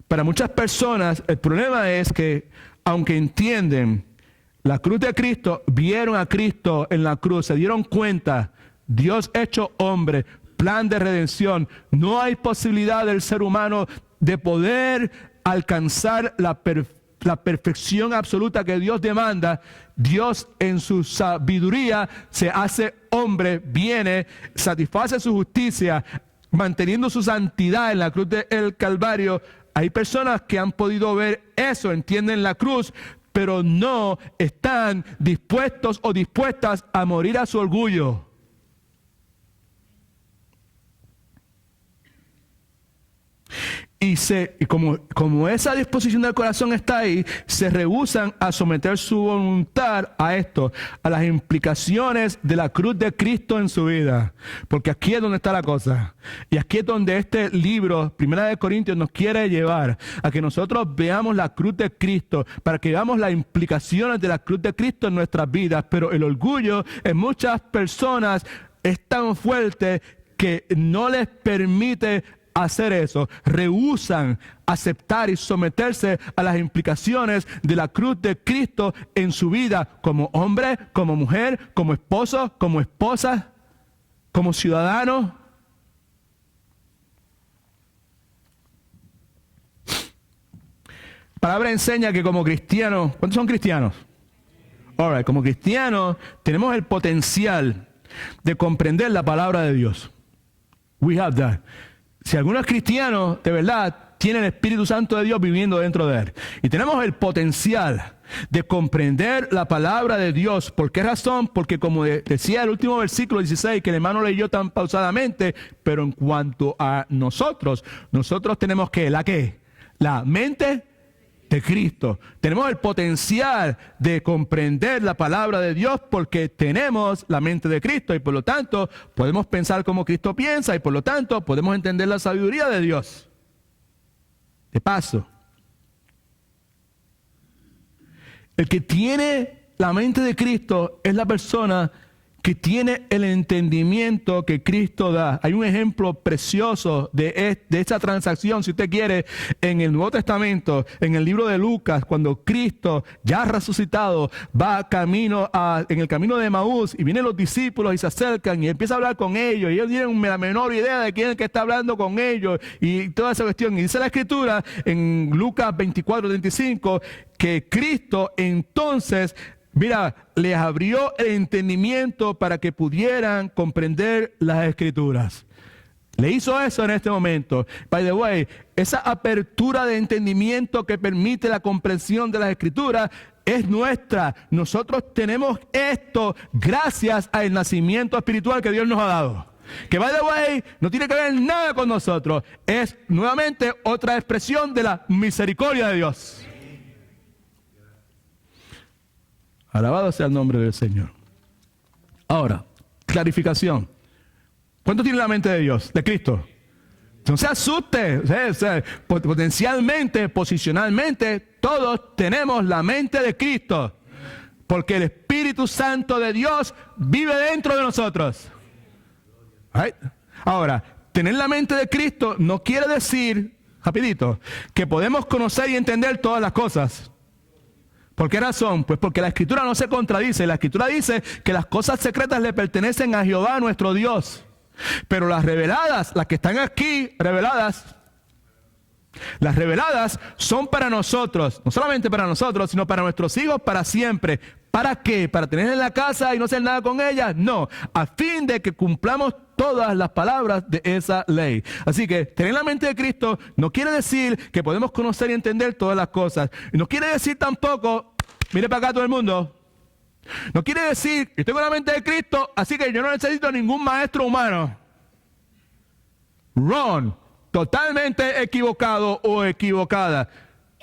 Para muchas personas, el problema es que, aunque entienden la cruz de Cristo, vieron a Cristo en la cruz, se dieron cuenta, Dios hecho hombre, plan de redención, no hay posibilidad del ser humano de poder alcanzar la perfección absoluta que Dios demanda. Dios en su sabiduría se hace hombre, viene, satisface su justicia, manteniendo su santidad en la cruz del Calvario. Hay personas que han podido ver eso, entienden la cruz, pero no están dispuestos o dispuestas a morir a su orgullo. Y como esa disposición del corazón está ahí, se rehúsan a someter su voluntad a esto, a las implicaciones de la cruz de Cristo en su vida. Porque aquí es donde está la cosa. Y aquí es donde este libro, 1 Corintios, nos quiere llevar a que nosotros veamos la cruz de Cristo, para que veamos las implicaciones de la cruz de Cristo en nuestras vidas. Pero el orgullo en muchas personas es tan fuerte que no les permite hacer eso. Rehúsan aceptar y someterse a las implicaciones de la cruz de Cristo en su vida, como hombre, como mujer, como esposo, como esposa, como ciudadano. La palabra enseña que como cristianos, ¿cuántos son cristianos? All right, como cristianos tenemos el potencial de comprender la palabra de Dios. We have that. Si algunos cristianos de verdad tienen el Espíritu Santo de Dios viviendo dentro de él, y tenemos el potencial de comprender la palabra de Dios. ¿Por qué razón? Porque como decía el último versículo 16 que el hermano leyó tan pausadamente, pero en cuanto a nosotros tenemos que la mente de Cristo. Tenemos el potencial de comprender la palabra de Dios porque tenemos la mente de Cristo y por lo tanto podemos pensar como Cristo piensa y por lo tanto podemos entender la sabiduría de Dios. De paso, el que tiene la mente de Cristo es la persona que tiene el entendimiento que Cristo da. Hay un ejemplo precioso de esta transacción, si usted quiere, en el Nuevo Testamento, en el libro de Lucas, cuando Cristo, ya resucitado, va en el camino de Emaús, y vienen los discípulos y se acercan y empieza a hablar con ellos, y ellos tienen la menor idea de quién es el que está hablando con ellos, y toda esa cuestión. Y dice la Escritura, en Lucas 24:35, que Cristo entonces, les abrió el entendimiento para que pudieran comprender las Escrituras. Le hizo eso en este momento. By the way, esa apertura de entendimiento que permite la comprensión de las Escrituras es nuestra. Nosotros tenemos esto gracias al nacimiento espiritual que Dios nos ha dado. Que, by the way, no tiene que ver nada con nosotros. Es nuevamente otra expresión de la misericordia de Dios. Alabado sea el nombre del Señor. Ahora, clarificación. ¿Cuánto tiene la mente de Dios? De Cristo. No se asuste. Potencialmente, posicionalmente, todos tenemos la mente de Cristo. Porque el Espíritu Santo de Dios vive dentro de nosotros. Right? Ahora, tener la mente de Cristo no quiere decir, rapidito, que podemos conocer y entender todas las cosas. ¿Por qué razón? Pues porque la Escritura no se contradice. La Escritura dice que las cosas secretas le pertenecen a Jehová, nuestro Dios. Pero las reveladas, las que están aquí reveladas, las reveladas son para nosotros. No solamente para nosotros, sino para nuestros hijos para siempre. ¿Para qué? ¿Para tenerla en la casa y no hacer nada con ella? No, a fin de que cumplamos todas las palabras de esa ley. Así que tener la mente de Cristo no quiere decir que podemos conocer y entender todas las cosas. Y no quiere decir tampoco, mire para acá todo el mundo, no quiere decir que tengo la mente de Cristo, así que yo no necesito ningún maestro humano. Wrong, totalmente equivocado o equivocada.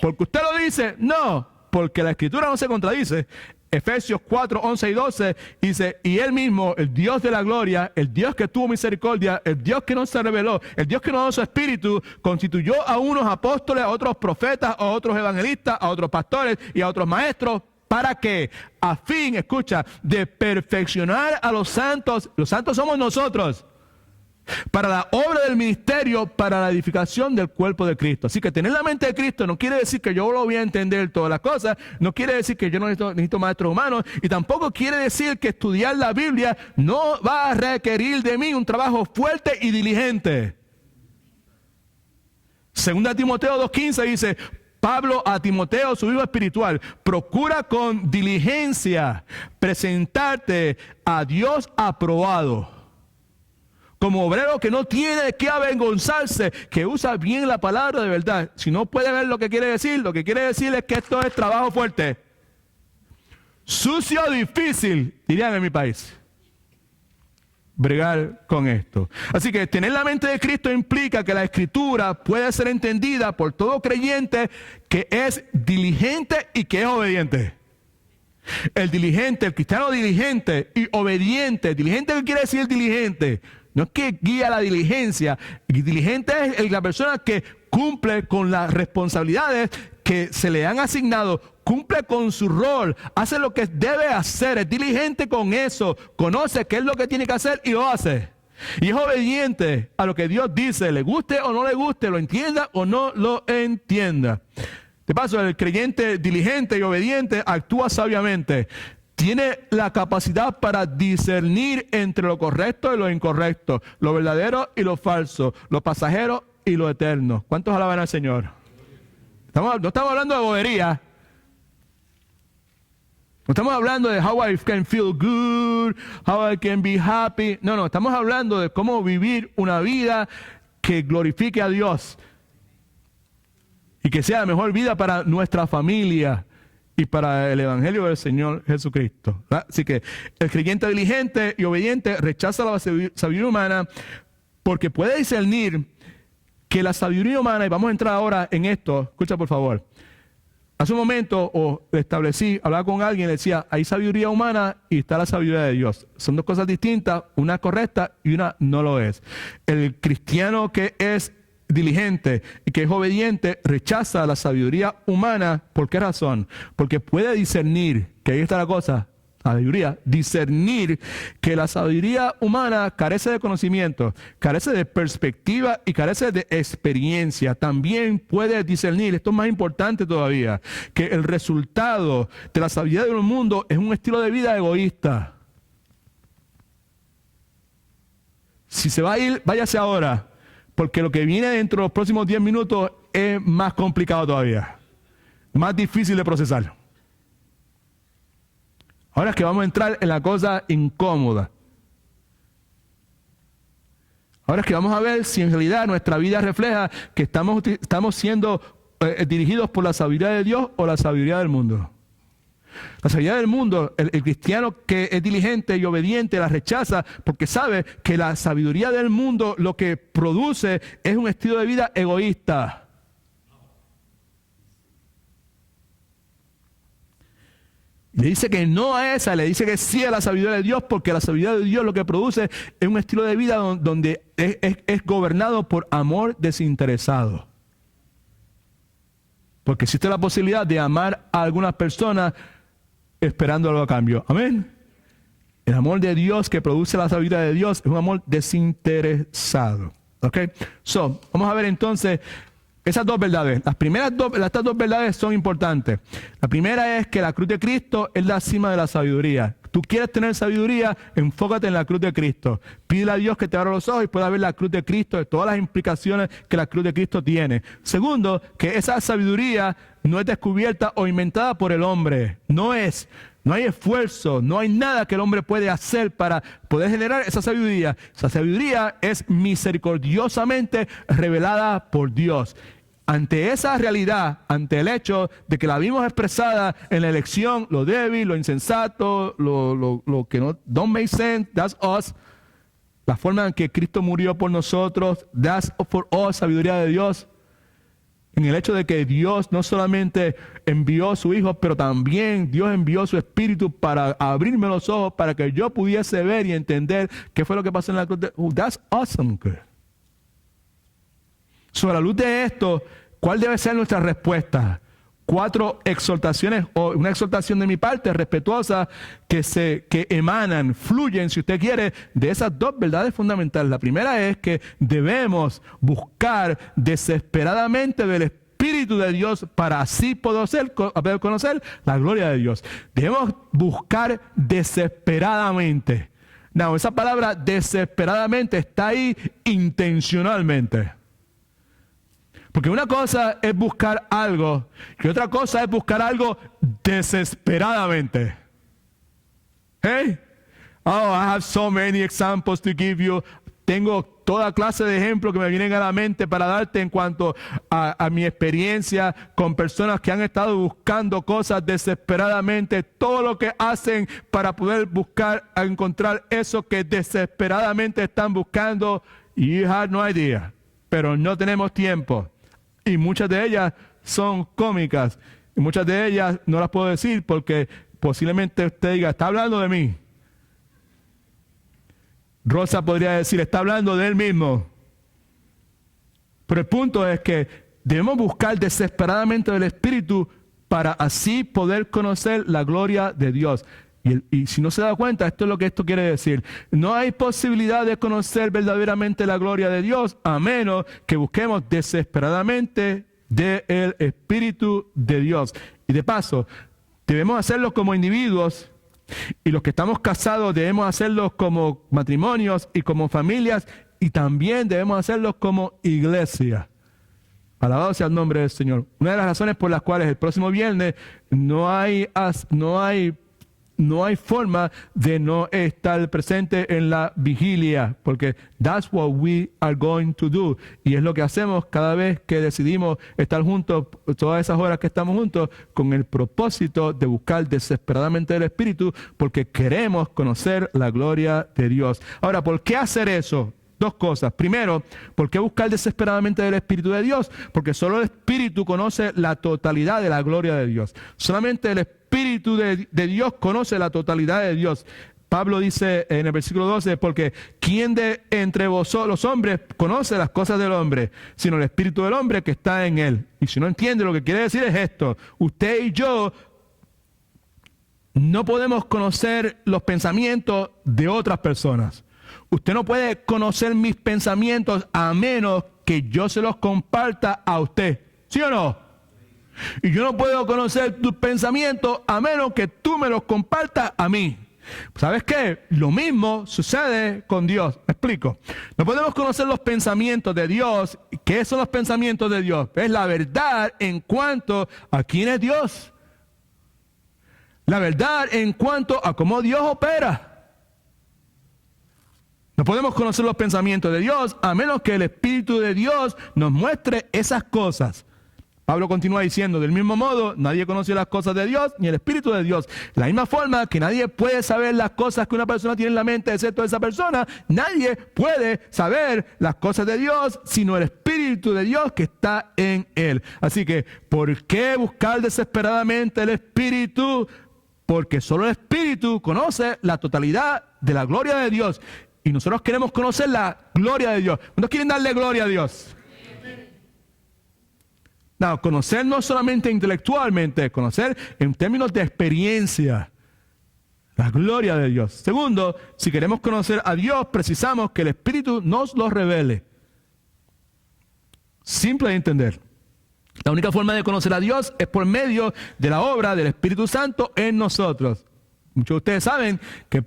¿Porque usted lo dice? No, porque la Escritura no se contradice. Efesios 4, 11 y 12 dice, y Él mismo, el Dios de la gloria, el Dios que tuvo misericordia, el Dios que no se reveló, el Dios que nos dio su Espíritu, constituyó a unos apóstoles, a otros profetas, a otros evangelistas, a otros pastores y a otros maestros. ¿Para qué? A fin, escucha, de perfeccionar a los santos. Los santos somos nosotros. Para la obra del ministerio, para la edificación del cuerpo de Cristo. Así que tener la mente de Cristo no quiere decir que yo lo voy a entender todas las cosas, no quiere decir que yo no necesito maestros humanos, y tampoco quiere decir que estudiar la Biblia no va a requerir de mí un trabajo fuerte y diligente. 2 Timoteo 2:15 dice, Pablo a Timoteo, su hijo espiritual, procura con diligencia presentarte a Dios aprobado, como obrero que no tiene de qué avergonzarse, que usa bien la palabra de verdad. Si no puede ver lo que quiere decir es que esto es trabajo fuerte. Sucio, difícil, dirían en mi país. bregar con esto. Así que tener la mente de Cristo implica que la Escritura puede ser entendida por todo creyente que es diligente y que es obediente. El diligente, el cristiano diligente y obediente. ¿Diligente qué quiere decir diligente? No es que guía la diligencia. Diligente es la persona que cumple con las responsabilidades que se le han asignado, cumple con su rol, hace lo que debe hacer, es diligente con eso, conoce qué es lo que tiene que hacer y lo hace. Y es obediente a lo que Dios dice, le guste o no le guste, lo entienda o no lo entienda. De paso, el creyente diligente y obediente actúa sabiamente. Tiene la capacidad para discernir entre lo correcto y lo incorrecto, lo verdadero y lo falso, lo pasajero y lo eterno. ¿Cuántos alaban al Señor? No estamos hablando de bobería. No estamos hablando de how I can feel good, how I can be happy. No, estamos hablando de cómo vivir una vida que glorifique a Dios y que sea la mejor vida para nuestra familia y para el Evangelio del Señor Jesucristo. ¿Verdad? Así que el creyente diligente y obediente rechaza la sabiduría humana porque puede discernir que la sabiduría humana, y vamos a entrar ahora en esto, escucha por favor. Hace un momento hablaba con alguien y le decía, hay sabiduría humana y está la sabiduría de Dios. Son dos cosas distintas, una es correcta y una no lo es. El cristiano que es diligente y que es obediente rechaza la sabiduría humana. ¿Por qué razón? Porque puede discernir, que ahí está la cosa, sabiduría, discernir que la sabiduría humana carece de conocimiento, carece de perspectiva y carece de experiencia. También puede discernir, esto es más importante todavía, que el resultado de la sabiduría del mundo es un estilo de vida egoísta. Si se va a ir, váyase ahora, porque lo que viene dentro de los próximos 10 minutos es más complicado todavía, más difícil de procesar. Ahora es que vamos a entrar en la cosa incómoda. Ahora es que vamos a ver si en realidad nuestra vida refleja que estamos siendo dirigidos por la sabiduría de Dios o la sabiduría del mundo. La sabiduría del mundo, el cristiano que es diligente y obediente la rechaza porque sabe que la sabiduría del mundo lo que produce es un estilo de vida egoísta. Le dice que no a esa, le dice que sí a la sabiduría de Dios, porque la sabiduría de Dios lo que produce es un estilo de vida donde es gobernado por amor desinteresado. Porque existe la posibilidad de amar a algunas personas esperando algo a cambio. Amén. El amor de Dios que produce la sabiduría de Dios es un amor desinteresado. ¿Ok? Vamos a ver entonces esas dos verdades. Estas dos verdades son importantes. La primera es que la cruz de Cristo es la cima de la sabiduría. Tú quieres tener sabiduría, enfócate en la cruz de Cristo. Pídele a Dios que te abra los ojos y pueda ver la cruz de Cristo, de todas las implicaciones que la cruz de Cristo tiene. Segundo, que esa sabiduría no es descubierta o inventada por el hombre. No hay esfuerzo, no hay nada que el hombre puede hacer para poder generar esa sabiduría. Esa sabiduría es misericordiosamente revelada por Dios. Ante esa realidad, ante el hecho de que la vimos expresada en la elección, lo débil, lo insensato, lo que no don't make sense, that's us. La forma en que Cristo murió por nosotros, that's for us, sabiduría de Dios. En el hecho de que Dios no solamente envió a su Hijo, pero también Dios envió su Espíritu para abrirme los ojos, para que yo pudiese ver y entender qué fue lo que pasó en la cruz. That's awesome. Sobre la luz de esto, ¿cuál debe ser nuestra respuesta? 4 exhortaciones, o una exhortación de mi parte respetuosa que emanan, fluyen, si usted quiere, de esas dos verdades fundamentales. La primera es que debemos buscar desesperadamente del Espíritu de Dios para así poder conocer la gloria de Dios. Debemos buscar desesperadamente. No, esa palabra desesperadamente está ahí intencionalmente. Porque una cosa es buscar algo y otra cosa es buscar algo desesperadamente. Hey, I have so many examples to give you. tengo toda clase de ejemplos que me vienen a la mente para darte en cuanto a mi experiencia con personas que han estado buscando cosas desesperadamente, todo lo que hacen para poder buscar, a encontrar eso que desesperadamente están buscando. You have no idea, pero no tenemos tiempo. Y muchas de ellas son cómicas. Y muchas de ellas no las puedo decir porque posiblemente usted diga, está hablando de mí. Rosa podría decir, está hablando de él mismo. Pero el punto es que debemos buscar desesperadamente del Espíritu para así poder conocer la gloria de Dios. Y si no se da cuenta, esto es lo que esto quiere decir. No hay posibilidad de conocer verdaderamente la gloria de Dios a menos que busquemos desesperadamente del Espíritu de Dios. Y de paso, debemos hacerlo como individuos, y los que estamos casados debemos hacerlo como matrimonios y como familias, y también debemos hacerlo como iglesia. Alabado sea el nombre del Señor. Una de las razones por las cuales el próximo viernes no hay forma de no estar presente en la vigilia, porque that's what we are going to do. Y es lo que hacemos cada vez que decidimos estar juntos, todas esas horas que estamos juntos, con el propósito de buscar desesperadamente el Espíritu, porque queremos conocer la gloria de Dios. Ahora, ¿por qué hacer eso? Dos cosas. Primero, ¿por qué buscar desesperadamente del Espíritu de Dios? Porque solo el Espíritu conoce la totalidad de la gloria de Dios. Solamente el Espíritu de Dios conoce la totalidad de Dios. Pablo dice en el versículo 12, porque ¿quién de entre vosotros los hombres conoce las cosas del hombre? Sino el Espíritu del hombre que está en él. Y si no entiende, lo que quiere decir es esto. Usted y yo no podemos conocer los pensamientos de otras personas. Usted no puede conocer mis pensamientos a menos que yo se los comparta a usted. ¿Sí o no? Y yo no puedo conocer tus pensamientos a menos que tú me los compartas a mí. ¿Sabes qué? Lo mismo sucede con Dios. Me explico. No podemos conocer los pensamientos de Dios. ¿Qué son los pensamientos de Dios? Es la verdad en cuanto a quién es Dios. La verdad en cuanto a cómo Dios opera. No podemos conocer los pensamientos de Dios a menos que el Espíritu de Dios nos muestre esas cosas. Pablo continúa diciendo, del mismo modo, nadie conoce las cosas de Dios ni el Espíritu de Dios. De la misma forma que nadie puede saber las cosas que una persona tiene en la mente, excepto esa persona, nadie puede saber las cosas de Dios, sino el Espíritu de Dios que está en él. Así que, ¿por qué buscar desesperadamente el Espíritu? Porque solo el Espíritu conoce la totalidad de la gloria de Dios. Y nosotros queremos conocer la gloria de Dios. ¿Cuántos quieren darle gloria a Dios? No, conocer no solamente intelectualmente, conocer en términos de experiencia. La gloria de Dios. Segundo, si queremos conocer a Dios, precisamos que el Espíritu nos lo revele. Simple de entender. La única forma de conocer a Dios es por medio de la obra del Espíritu Santo en nosotros. Muchos de ustedes saben que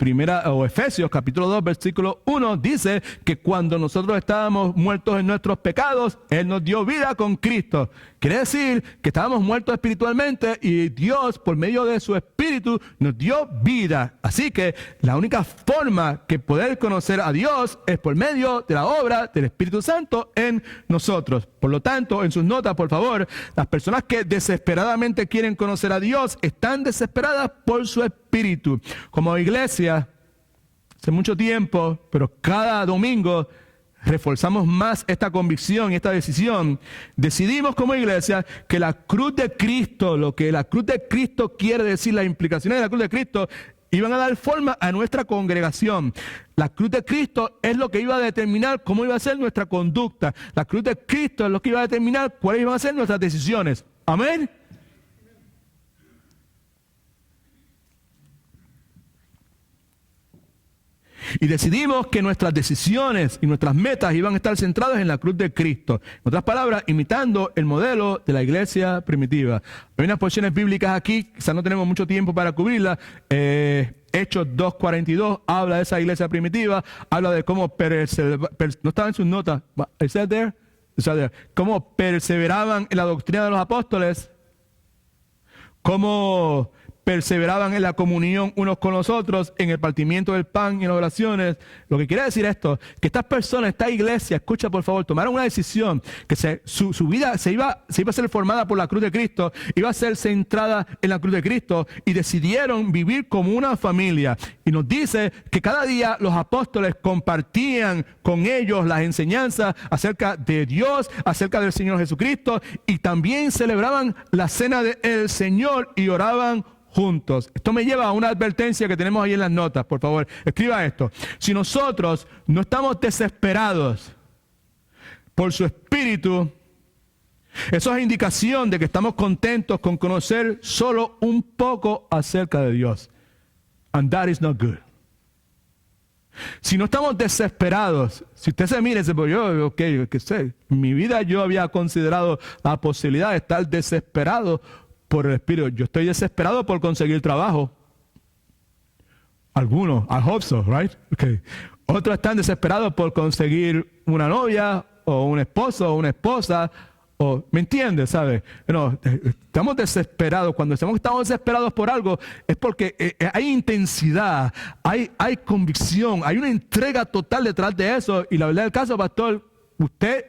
Efesios capítulo 2 versículo 1 dice que cuando nosotros estábamos muertos en nuestros pecados, Él nos dio vida con Cristo. Quiere decir que estábamos muertos espiritualmente y Dios por medio de su Espíritu nos dio vida. Así que la única forma que poder conocer a Dios es por medio de la obra del Espíritu Santo en nosotros. Por lo tanto, en sus notas, por favor, las personas que desesperadamente quieren conocer a Dios están desesperadas por su Espíritu. Como iglesia, hace mucho tiempo, pero cada domingo reforzamos más esta convicción y esta decisión. Decidimos como iglesia que la cruz de Cristo, lo que la cruz de Cristo quiere decir, las implicaciones de la cruz de Cristo, iban a dar forma a nuestra congregación. La cruz de Cristo es lo que iba a determinar cómo iba a ser nuestra conducta. La cruz de Cristo es lo que iba a determinar cuáles iban a ser nuestras decisiones. Amén. Y decidimos que nuestras decisiones y nuestras metas iban a estar centradas en la cruz de Cristo. En otras palabras, imitando el modelo de la iglesia primitiva. Hay unas porciones bíblicas aquí, quizás no tenemos mucho tiempo para cubrirlas. Hechos 2:42 habla de esa iglesia primitiva, habla de cómo no estaba en sus notas, is that there? Cómo perseveraban en la doctrina de los apóstoles, cómo perseveraban en la comunión unos con los otros, en el partimiento del pan y en las oraciones. Lo que quiere decir esto, que estas personas, esta iglesia, escucha por favor, tomaron una decisión, que su vida se iba a ser formada por la cruz de Cristo, iba a ser centrada en la cruz de Cristo, y decidieron vivir como una familia. Y nos dice que cada día los apóstoles compartían con ellos las enseñanzas acerca de Dios, acerca del Señor Jesucristo, y también celebraban la cena del Señor y oraban juntos. Esto me lleva a una advertencia que tenemos ahí en las notas, por favor. Escriba esto. Si nosotros no estamos desesperados por su espíritu, eso es indicación de que estamos contentos con conocer solo un poco acerca de Dios. And that is not good. Si no estamos desesperados, si usted se mira y dice, pues yo, que sé, en mi vida yo había considerado la posibilidad de estar desesperado por el Espíritu. Yo estoy desesperado por conseguir trabajo. Algunos, I hope so, right? Okay. Otros están desesperados por conseguir una novia o un esposo o una esposa. ¿Me entiendes? ¿Sabes? No, estamos desesperados. Cuando estamos desesperados por algo es porque hay intensidad, hay convicción, hay una entrega total detrás de eso. Y la verdad del caso, pastor,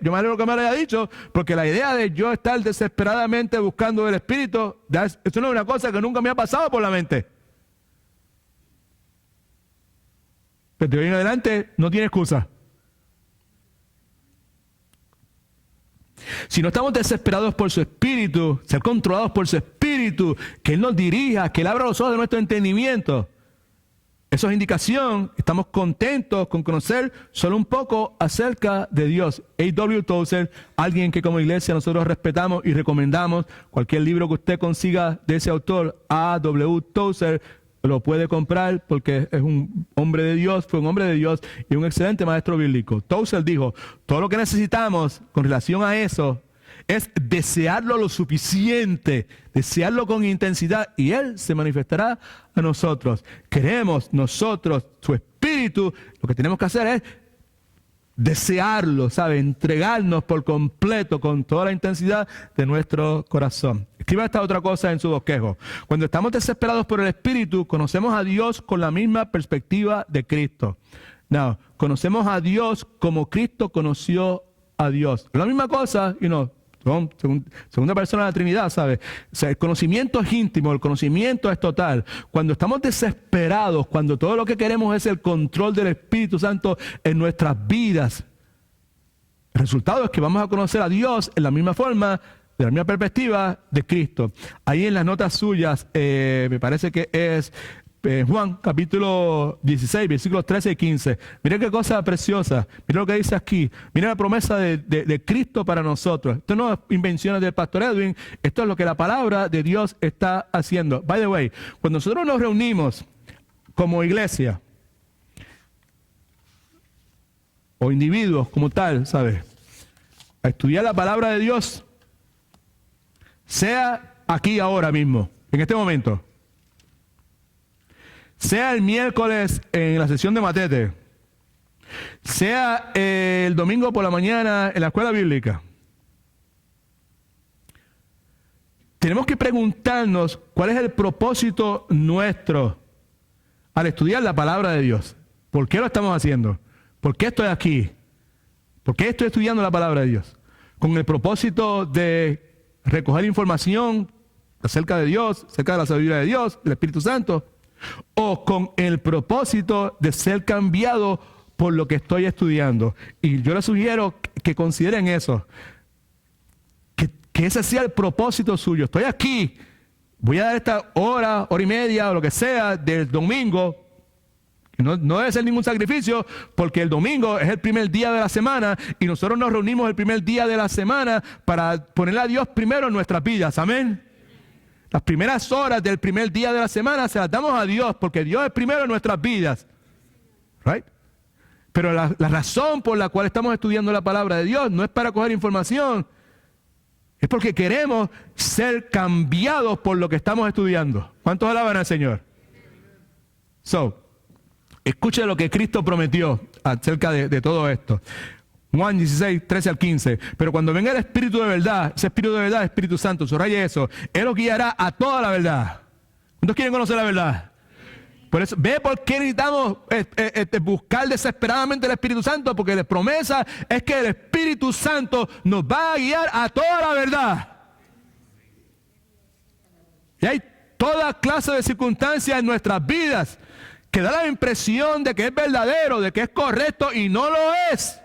yo me alegro que me lo haya dicho, porque la idea de yo estar desesperadamente buscando el Espíritu, eso no es una cosa que nunca me ha pasado por la mente. Pero de hoy en adelante no tiene excusa. Si no estamos desesperados por su Espíritu, ser controlados por su Espíritu, que Él nos dirija, que Él abra los ojos de nuestro entendimiento, eso es indicación, estamos contentos con conocer solo un poco acerca de Dios. A.W. Tozer, alguien que como iglesia nosotros respetamos y recomendamos. Cualquier libro que usted consiga de ese autor, A.W. Tozer, lo puede comprar porque es un hombre de Dios, fue un hombre de Dios y un excelente maestro bíblico. Tozer dijo, todo lo que necesitamos con relación a eso es desearlo lo suficiente, desearlo con intensidad, y Él se manifestará a nosotros. Queremos nosotros su Espíritu, lo que tenemos que hacer es desearlo, ¿sabe? Entregarnos por completo, con toda la intensidad de nuestro corazón. Escriba esta otra cosa en su bosquejo. Cuando estamos desesperados por el Espíritu, conocemos a Dios con la misma perspectiva de Cristo. No, conocemos a Dios como Cristo conoció a Dios. La misma cosa, segunda persona de la Trinidad, ¿sabe? O sea, el conocimiento es íntimo, el conocimiento es total. Cuando estamos desesperados, cuando todo lo que queremos es el control del Espíritu Santo en nuestras vidas, el resultado es que vamos a conocer a Dios en la misma forma, de la misma perspectiva de Cristo. Ahí en las notas suyas, me parece que es Juan capítulo 16, versículos 13 y 15. Mira qué cosa preciosa. Mira lo que dice aquí. Mira la promesa de Cristo para nosotros. Esto no es invenciones del pastor Edwin. Esto es lo que la palabra de Dios está haciendo. By the way, cuando nosotros nos reunimos como iglesia o individuos como tal, ¿sabes? A estudiar la palabra de Dios, sea aquí ahora mismo, en este momento, sea el miércoles en la sesión de Matete, sea el domingo por la mañana en la escuela bíblica, tenemos que preguntarnos cuál es el propósito nuestro al estudiar la palabra de Dios. ¿Por qué lo estamos haciendo? ¿Por qué estoy aquí? ¿Por qué estoy estudiando la palabra de Dios? ¿Con el propósito de recoger información acerca de Dios, acerca de la sabiduría de Dios, del Espíritu Santo? ¿O con el propósito de ser cambiado por lo que estoy estudiando? Y yo les sugiero que consideren eso, que ese sea el propósito suyo. Estoy aquí, voy a dar esta hora y media o lo que sea del domingo. No debe ser ningún sacrificio, porque el domingo es el primer día de la semana y nosotros nos reunimos el primer día de la semana para ponerle a Dios primero en nuestras vidas. Amén. Las primeras horas del primer día de la semana se las damos a Dios, porque Dios es primero en nuestras vidas. Right? Pero la razón por la cual estamos estudiando la palabra de Dios no es para coger información, es porque queremos ser cambiados por lo que estamos estudiando. ¿Cuántos alaban al Señor? Escuche lo que Cristo prometió acerca de todo esto. Juan 16, 13 al 15. Pero cuando venga el Espíritu de verdad, ese Espíritu de verdad, Espíritu Santo, subraye eso, Él os guiará a toda la verdad. ¿Cuántos quieren conocer la verdad? Por eso, ¿ve por qué necesitamos buscar desesperadamente el Espíritu Santo? Porque la promesa es que el Espíritu Santo nos va a guiar a toda la verdad. Y hay toda clase de circunstancias en nuestras vidas que da la impresión de que es verdadero, de que es correcto y no lo es.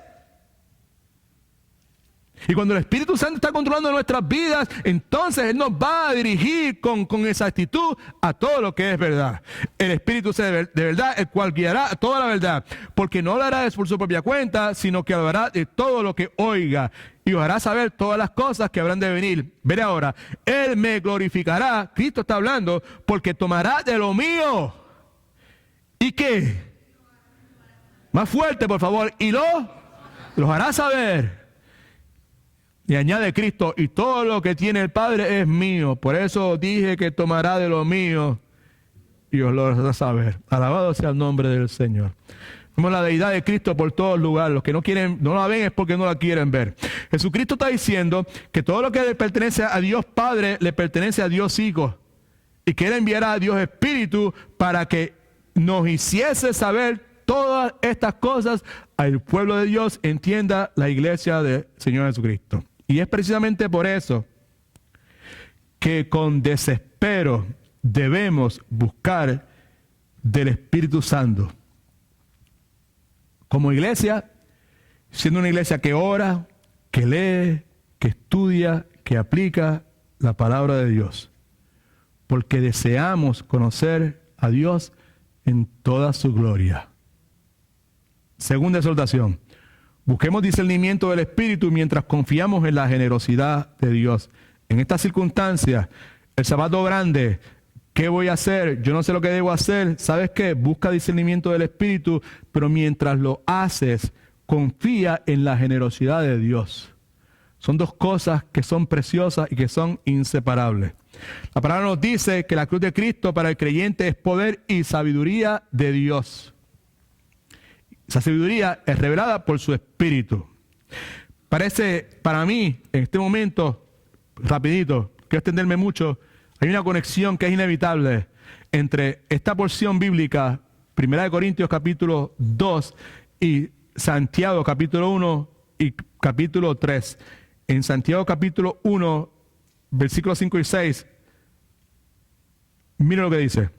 Y cuando el Espíritu Santo está controlando nuestras vidas, entonces Él nos va a dirigir con exactitud a todo lo que es verdad. El Espíritu de verdad, el cual guiará toda la verdad, porque no lo hará por su propia cuenta, sino que hablará de todo lo que oiga y os hará saber todas las cosas que habrán de venir. Veré ahora, Él me glorificará, Cristo está hablando, porque tomará de lo mío. ¿Y qué? Más fuerte, por favor. Y los hará saber. Y añade Cristo, y todo lo que tiene el Padre es mío. Por eso dije que tomará de lo mío y os lo hará saber. Alabado sea el nombre del Señor. Vemos la deidad de Cristo por todos lugares. Los que no la ven es porque no la quieren ver. Jesucristo está diciendo que todo lo que le pertenece a Dios Padre le pertenece a Dios Hijo. Y que Él enviará a Dios Espíritu para que nos hiciese saber todas estas cosas al pueblo de Dios, entienda la iglesia del Señor Jesucristo. Y es precisamente por eso que con desespero debemos buscar del Espíritu Santo. Como iglesia, siendo una iglesia que ora, que lee, que estudia, que aplica la palabra de Dios. Porque deseamos conocer a Dios en toda su gloria. Segunda exhortación. Busquemos discernimiento del Espíritu mientras confiamos en la generosidad de Dios. En estas circunstancias, el sábado grande, ¿qué voy a hacer? Yo no sé lo que debo hacer. ¿Sabes qué? Busca discernimiento del Espíritu, pero mientras lo haces, confía en la generosidad de Dios. Son dos cosas que son preciosas y que son inseparables. La palabra nos dice que la cruz de Cristo para el creyente es poder y sabiduría de Dios. Esa sabiduría es revelada por su Espíritu. Parece, para mí, en este momento, rapidito, quiero extenderme mucho, hay una conexión que es inevitable entre esta porción bíblica, 1 Corintios capítulo 2 y Santiago capítulo 1 y capítulo 3. En Santiago capítulo 1, versículos 5 y 6, miren lo que dice.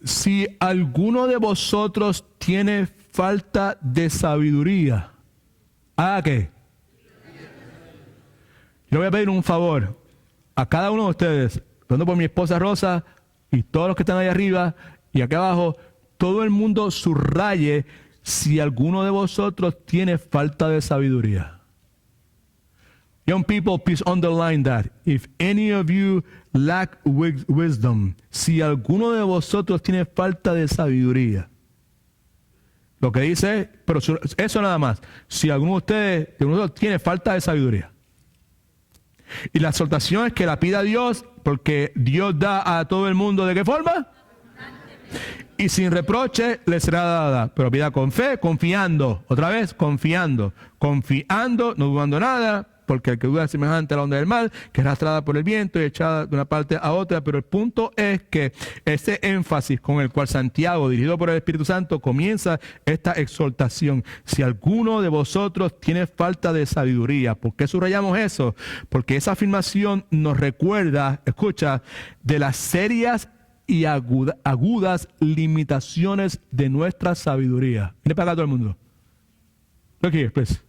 Si alguno de vosotros tiene falta de sabiduría, ¿haga qué? Yo voy a pedir un favor a cada uno de ustedes, empezando por mi esposa Rosa y todos los que están ahí arriba y acá abajo, todo el mundo subraye si alguno de vosotros tiene falta de sabiduría. Young people, please underline that. If any of you lack wisdom, si alguno de vosotros tiene falta de sabiduría. Lo que dice, pero eso nada más. Si alguno de ustedes tiene falta de sabiduría. Y la exhortación es que la pida a Dios, porque Dios da a todo el mundo ¿de qué forma? Y sin reproche le será dada. Pero pida con fe, confiando. Otra vez, confiando. Confiando, no dudando nada. Porque el que duda es semejante a la onda del mar, que es arrastrada por el viento y echada de una parte a otra. Pero el punto es que ese énfasis con el cual Santiago, dirigido por el Espíritu Santo, comienza esta exhortación. Si alguno de vosotros tiene falta de sabiduría, ¿por qué subrayamos eso? Porque esa afirmación nos recuerda, escucha, de las serias y agudas limitaciones de nuestra sabiduría. Viene para acá todo el mundo. Look here, please.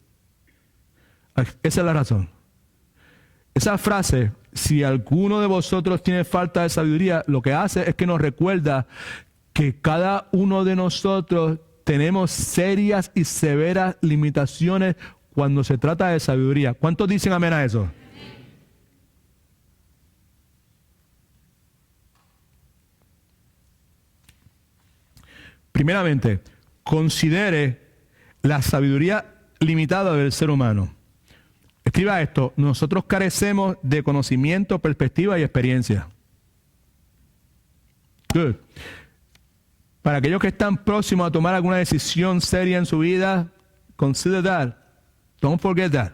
Esa es la razón. Esa frase, si alguno de vosotros tiene falta de sabiduría, lo que hace es que nos recuerda que cada uno de nosotros tenemos serias y severas limitaciones cuando se trata de sabiduría. ¿Cuántos dicen amén a eso? Primeramente, considere la sabiduría limitada del ser humano. Escriba esto: nosotros carecemos de conocimiento, perspectiva y experiencia. Good. Para aquellos que están próximos a tomar alguna decisión seria en su vida, consider that. Don't forget that.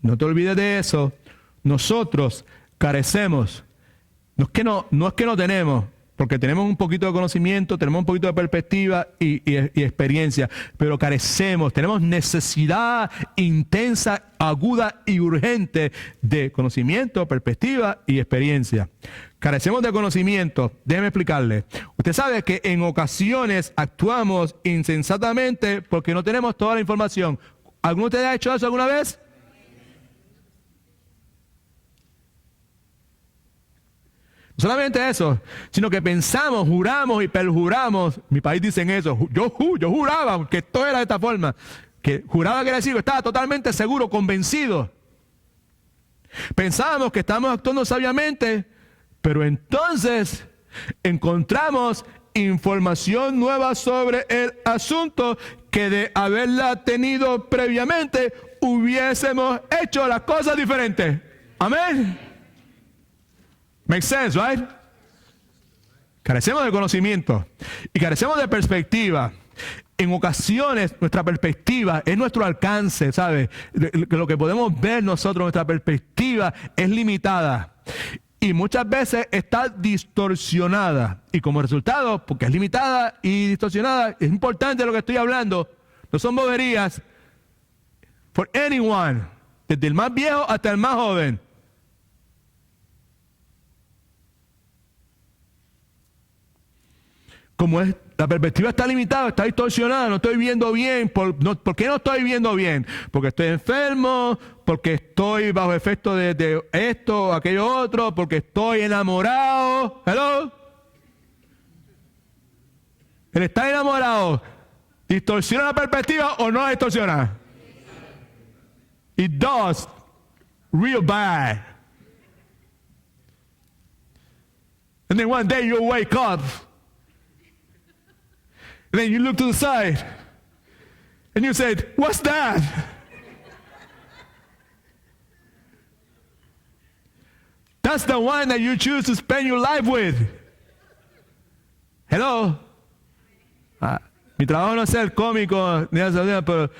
No te olvides de eso. Nosotros carecemos No es que no tenemos, porque tenemos un poquito de conocimiento, tenemos un poquito de perspectiva y experiencia, pero carecemos, tenemos necesidad intensa, aguda y urgente de conocimiento, perspectiva y experiencia. Carecemos de conocimiento. Déjeme explicarle. Usted sabe que en ocasiones actuamos insensatamente porque no tenemos toda la información. ¿Alguno de ustedes ha hecho eso alguna vez? No solamente eso, sino que pensamos, juramos y perjuramos. Mi país dicen eso. Yo juraba que esto era de esta forma. Que juraba que era decir, estaba totalmente seguro, convencido. Pensábamos que estábamos actuando sabiamente, pero entonces encontramos información nueva sobre el asunto que de haberla tenido previamente hubiésemos hecho las cosas diferentes. Amén. Makes sense, right? Carecemos de conocimiento y carecemos de perspectiva. En ocasiones nuestra perspectiva es nuestro alcance, ¿sabe? Lo que podemos ver nosotros, nuestra perspectiva es limitada. Y muchas veces está distorsionada. Y como resultado, porque es limitada y distorsionada, es importante lo que estoy hablando. No son boberías. For anyone, desde el más viejo hasta el más joven. Como es, la perspectiva está limitada, está distorsionada, no estoy viendo bien. ¿Por qué no estoy viendo bien? Porque estoy enfermo, porque estoy bajo efecto de esto o aquello otro, porque estoy enamorado. ¿Hello? ¿El estar enamorado distorsiona la perspectiva o no la distorsiona? It does. Real bad. And then one day you wake up. And then you look to the side and you said, what's that? That's the one that you choose to spend your life with. Hello? Mi trabajo no es ser cómico, pero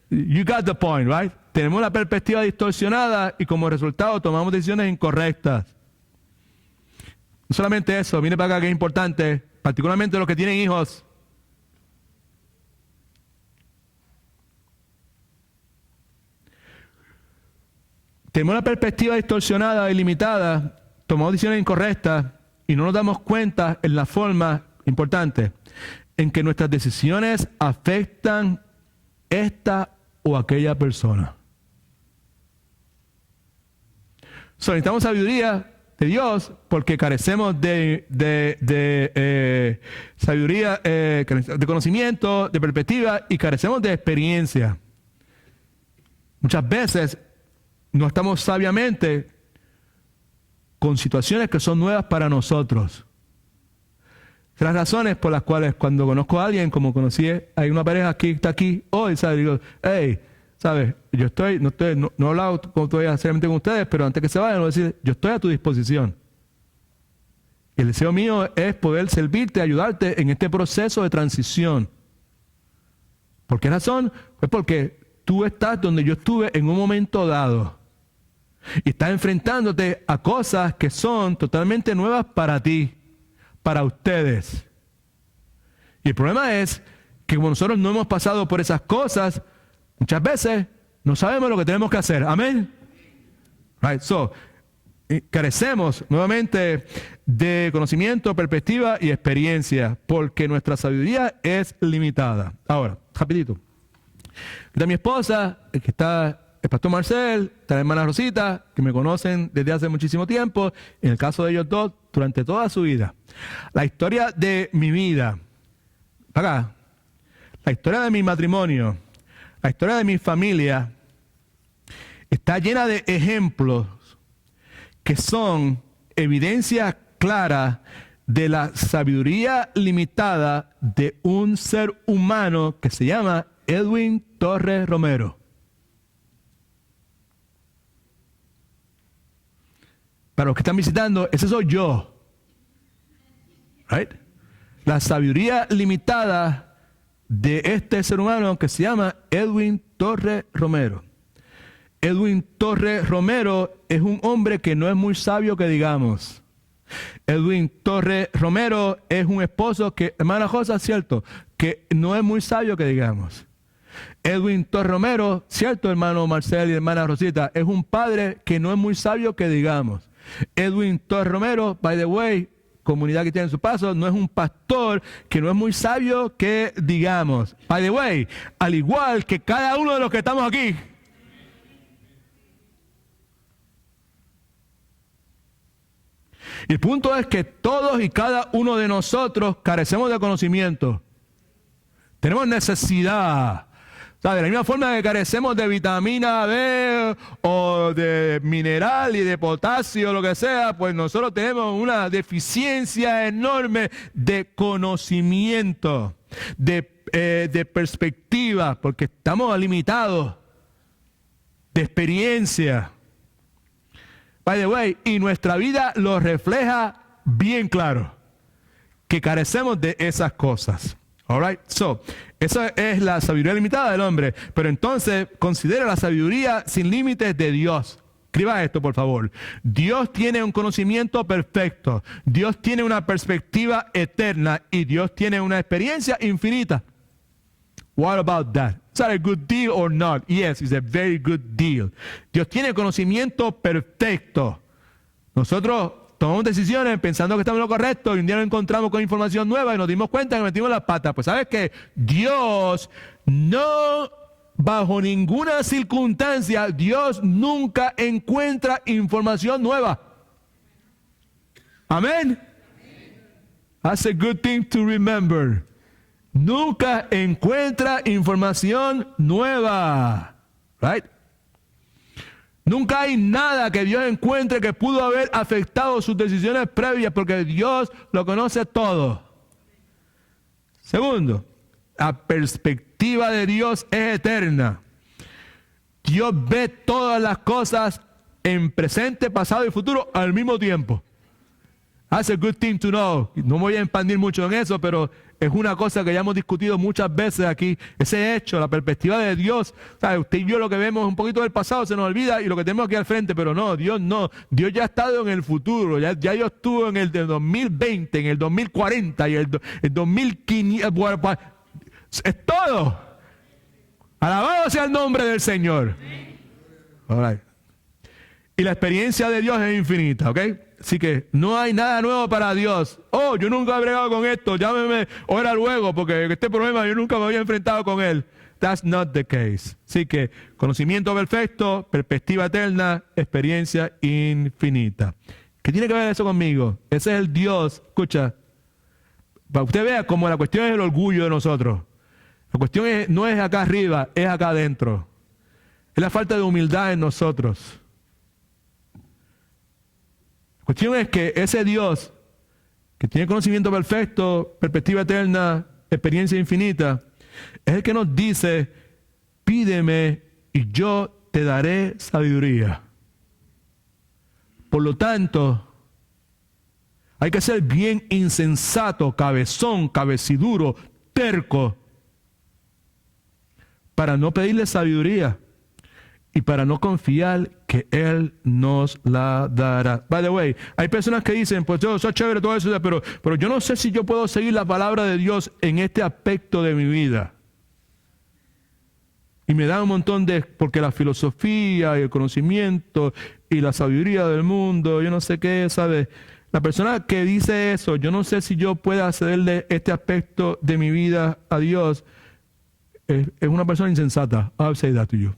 you got the point, right? Tenemos una perspectiva distorsionada y como resultado tomamos decisiones incorrectas. No solamente eso, viene para acá que es importante, particularmente los que tienen hijos. Tenemos una perspectiva distorsionada y limitada, tomamos decisiones incorrectas y no nos damos cuenta en la forma importante en que nuestras decisiones afectan esta o aquella persona. Necesitamos sabiduría de Dios porque carecemos de sabiduría, de conocimiento, de perspectiva y carecemos de experiencia. Muchas veces no estamos sabiamente con situaciones que son nuevas para nosotros. Las razones por las cuales cuando conozco a alguien, como conocí, hay una pareja que está aquí hoy, ¿sabes? Digo, hey, ¿sabes? Yo no he hablado como todavía seriamente con ustedes, pero antes que se vayan, voy a decir, yo estoy a tu disposición. Y el deseo mío es poder servirte, ayudarte en este proceso de transición. ¿Por qué razón? Pues porque tú estás donde yo estuve en un momento dado. Y estás enfrentándote a cosas que son totalmente nuevas para ti, para ustedes. Y el problema es que como nosotros no hemos pasado por esas cosas, muchas veces no sabemos lo que tenemos que hacer. Amén. Right. So, carecemos nuevamente de conocimiento, perspectiva y experiencia, porque nuestra sabiduría es limitada. Ahora, rapidito. De mi esposa, que está el pastor Marcel, está la hermana Rosita, que me conocen desde hace muchísimo tiempo, en el caso de ellos dos, durante toda su vida. La historia de mi vida, acá, la historia de mi matrimonio, la historia de mi familia, está llena de ejemplos que son evidencia clara de la sabiduría limitada de un ser humano que se llama Edwin Torres Romero. Para los que están visitando, ese soy yo. Right? La sabiduría limitada de este ser humano que se llama Edwin Torres Romero. Edwin Torres Romero es un hombre que no es muy sabio que digamos. Edwin Torres Romero es un esposo que, hermana Josa, cierto, que no es muy sabio que digamos. Edwin Torres Romero, cierto, hermano Marcel y hermana Rosita, es un padre que no es muy sabio que digamos. Edwin Torres Romero, by the way, comunidad que tiene en su paso, no es un pastor que no es muy sabio que digamos. By the way, al igual que cada uno de los que estamos aquí. El punto es que todos y cada uno de nosotros carecemos de conocimiento. Tenemos necesidad. O sea, de la misma forma que carecemos de vitamina B o de mineral y de potasio, lo que sea, pues nosotros tenemos una deficiencia enorme de conocimiento, de perspectiva, porque estamos limitados, de experiencia. By the way, y nuestra vida lo refleja bien claro, que carecemos de esas cosas. All right, so, esa es la sabiduría limitada del hombre. Pero entonces, considera la sabiduría sin límites de Dios. Escriba esto, por favor. Dios tiene un conocimiento perfecto. Dios tiene una perspectiva eterna. Y Dios tiene una experiencia infinita. What about that? Is that a good deal or not? Yes, it's a very good deal. Dios tiene conocimiento perfecto. Nosotros tomamos decisiones pensando que estamos en lo correcto y un día nos encontramos con información nueva y nos dimos cuenta que metimos las patas. Pues sabes que Dios no, bajo ninguna circunstancia, Dios nunca encuentra información nueva. Amén. That's a good thing to remember. Nunca encuentra información nueva. Right? Nunca hay nada que Dios encuentre que pudo haber afectado sus decisiones previas, porque Dios lo conoce todo. Segundo, la perspectiva de Dios es eterna. Dios ve todas las cosas en presente, pasado y futuro al mismo tiempo. That's a good thing to know. No me voy a expandir mucho en eso, pero es una cosa que ya hemos discutido muchas veces aquí. Ese hecho, la perspectiva de Dios. ¿Sabe? Usted y yo lo que vemos un poquito del pasado se nos olvida y lo que tenemos aquí al frente, pero no. Dios ya ha estado en el futuro. Ya Dios estuvo en el de 2020, en el 2040 y el 2500. Es todo. Alabado sea el nombre del Señor. All right. Y la experiencia de Dios es infinita, ¿ok? Así que no hay nada nuevo para Dios. Oh, yo nunca he bregado con esto, llámeme ahora luego, porque este problema yo nunca me había enfrentado con él. That's not the case. Así que conocimiento perfecto, perspectiva eterna, experiencia infinita. ¿Qué tiene que ver eso conmigo? Ese es el Dios, escucha, para que usted vea cómo la cuestión es el orgullo de nosotros. La cuestión no es acá arriba, es acá adentro. Es la falta de humildad en nosotros. La cuestión es que ese Dios, que tiene conocimiento perfecto, perspectiva eterna, experiencia infinita, es el que nos dice, pídeme y yo te daré sabiduría. Por lo tanto, hay que ser bien insensato, cabezón, cabeciduro, terco, para no pedirle sabiduría y para no confiar que Él nos la dará. By the way, hay personas que dicen, pues yo soy chévere todo eso, pero yo no sé si yo puedo seguir la palabra de Dios en este aspecto de mi vida. Y me da un montón porque la filosofía y el conocimiento y la sabiduría del mundo, yo no sé qué, ¿sabes? La persona que dice eso, yo no sé si yo pueda cederle este aspecto de mi vida a Dios, es una persona insensata. I'll say that to you.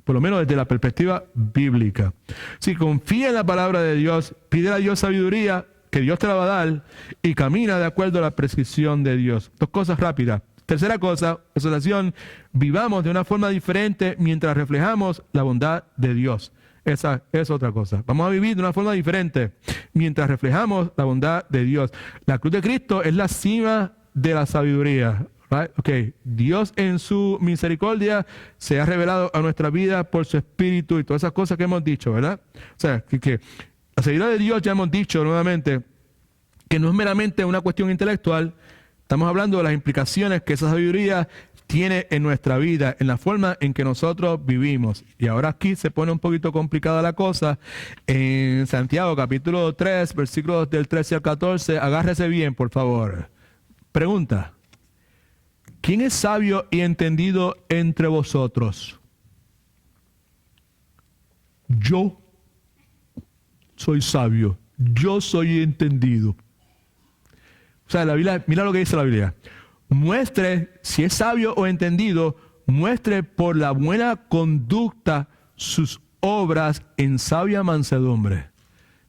Por lo menos desde la perspectiva bíblica. Si confía en la palabra de Dios, pide a Dios sabiduría, que Dios te la va a dar, y camina de acuerdo a la prescripción de Dios. Dos cosas rápidas. Tercera cosa, asociación, vivamos de una forma diferente mientras reflejamos la bondad de Dios. Esa es otra cosa. Vamos a vivir de una forma diferente mientras reflejamos la bondad de Dios. La cruz de Cristo es la cima de la sabiduría. Right? Okay. Dios en su misericordia se ha revelado a nuestra vida por su Espíritu y todas esas cosas que hemos dicho, ¿verdad? O sea, que la sabiduría de Dios, ya hemos dicho nuevamente, que no es meramente una cuestión intelectual. Estamos hablando de las implicaciones que esa sabiduría tiene en nuestra vida, en la forma en que nosotros vivimos. Y ahora aquí se pone un poquito complicada la cosa. En Santiago capítulo 3, versículos del 13 al 14, agárrese bien, por favor. Pregunta: ¿quién es sabio y entendido entre vosotros? Yo soy sabio, yo soy entendido. O sea, la Biblia, mira lo que dice la Biblia. Muestre, si es sabio o entendido, muestre por la buena conducta sus obras en sabia mansedumbre.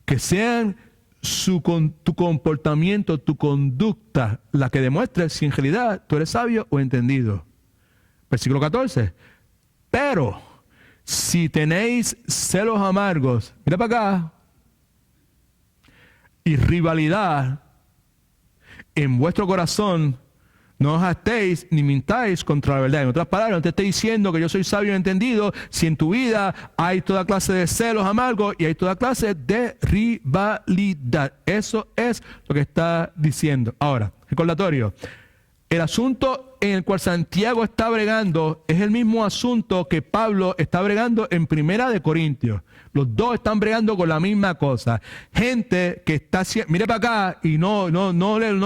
Que sean tu comportamiento, tu conducta, la que demuestre si en realidad tú eres sabio o entendido. Versículo 14. Pero si tenéis celos amargos, mira para acá, y rivalidad en vuestro corazón, no os hastéis ni mintáis contra la verdad. En otras palabras, no te estoy diciendo que yo soy sabio y entendido si en tu vida hay toda clase de celos amargos y hay toda clase de rivalidad. Eso es lo que está diciendo. Ahora, recordatorio. El asunto en el cual Santiago está bregando es el mismo asunto que Pablo está bregando en Primera de Corintios. Los dos están bregando con la misma cosa. Gente que está, mire para acá y no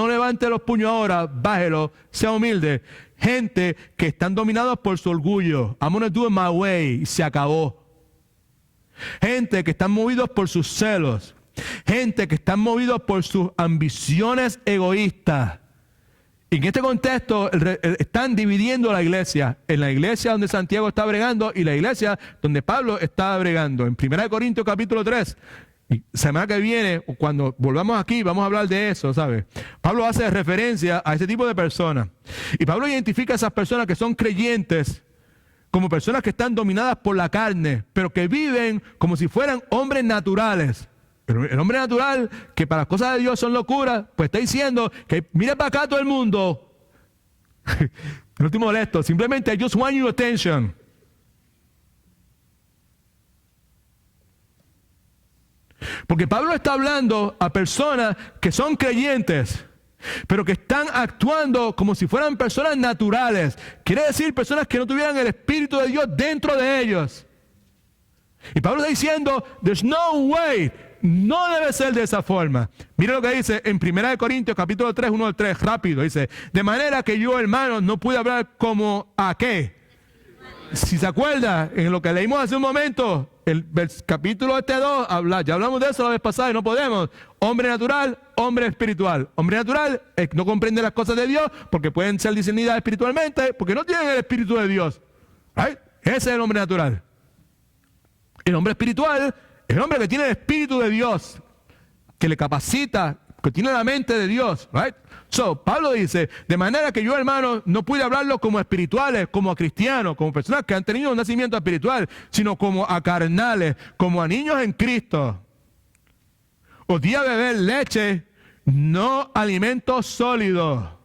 levante los puños ahora, bájelo, sea humilde. Gente que están dominados por su orgullo. I'm gonna do it my way. Y se acabó. Gente que están movidos por sus celos. Gente que están movidos por sus ambiciones egoístas. Y en este contexto están dividiendo la iglesia. En la iglesia donde Santiago está bregando y la iglesia donde Pablo está bregando. En 1 Corintios capítulo 3. Y semana que viene, cuando volvamos aquí, vamos a hablar de eso, ¿sabes? Pablo hace referencia a ese tipo de personas. Y Pablo identifica a esas personas que son creyentes como personas que están dominadas por la carne, pero que viven como si fueran hombres naturales. Pero el hombre natural, que para las cosas de Dios son locuras, pues está diciendo que mira para acá todo el mundo. No estoy molesto, simplemente I just want your attention. Porque Pablo está hablando a personas que son creyentes, pero que están actuando como si fueran personas naturales. Quiere decir personas que no tuvieran el Espíritu de Dios dentro de ellos. Y Pablo está diciendo, there's no way. No debe ser de esa forma. Mira lo que dice en 1 Corintios capítulo 3, 1 al 3, rápido. Dice, de manera que yo, hermanos, no pude hablar como a qué. Si se acuerda, en lo que leímos hace un momento, el capítulo 2, ya hablamos de eso la vez pasada y no podemos. Hombre natural, hombre espiritual. Hombre natural no comprende las cosas de Dios porque pueden ser discernidas espiritualmente porque no tienen el Espíritu de Dios. Right? Ese es el hombre natural. El hombre espiritual es el hombre que tiene el Espíritu de Dios, que le capacita, que tiene la mente de Dios. Right? So, Pablo dice, de manera que yo, hermano, no pude hablarlo como espirituales, como a cristianos, como personas que han tenido un nacimiento espiritual, sino como a carnales, como a niños en Cristo. Os di a beber leche, no alimento sólido.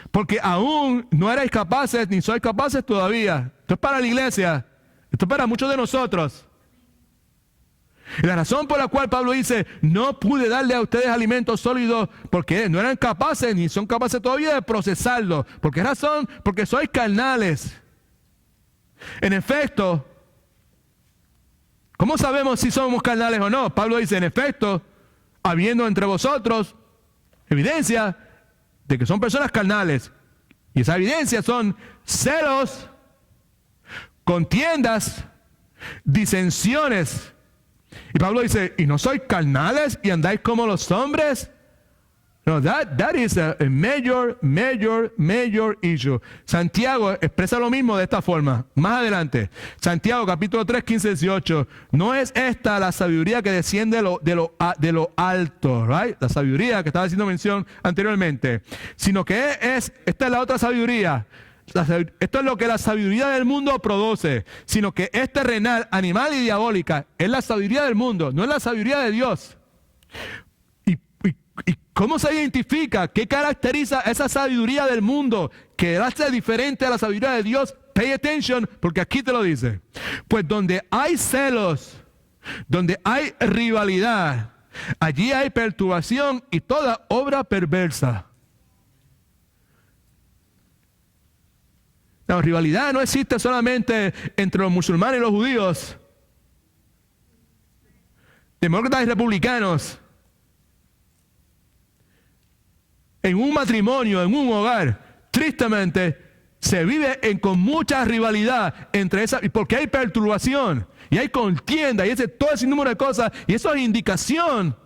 Porque aún no erais capaces, ni sois capaces todavía. Esto es para la iglesia. Esto es para muchos de nosotros. Y la razón por la cual Pablo dice, no pude darle a ustedes alimentos sólidos, porque no eran capaces, ni son capaces todavía de procesarlo. ¿Por qué razón? Porque sois carnales. En efecto, ¿cómo sabemos si somos carnales o no? Pablo dice, en efecto, habiendo entre vosotros evidencia de que son personas carnales. Y esa evidencia son celos, contiendas, disensiones. Y Pablo dice, ¿y no sois carnales y andáis como los hombres? No, that is a major issue. Santiago expresa lo mismo de esta forma. Más adelante, Santiago capítulo 3, 15, 18. No es esta la sabiduría que desciende de lo alto, right? La sabiduría que estaba haciendo mención anteriormente. Sino que esta es la otra sabiduría. Esto es lo que la sabiduría del mundo produce, sino que es terrenal, animal y diabólica. Es la sabiduría del mundo, no es la sabiduría de Dios. ¿Y cómo se identifica? ¿Qué caracteriza esa sabiduría del mundo que hace diferente a la sabiduría de Dios? Pay attention, porque aquí te lo dice. Pues donde hay celos, donde hay rivalidad, allí hay perturbación y toda obra perversa. La rivalidad no existe solamente entre los musulmanes y los judíos, demócratas y republicanos. En un matrimonio, en un hogar, tristemente, se vive con mucha rivalidad entre esas, porque hay perturbación, y hay contienda, y todo ese número de cosas, y eso es indicación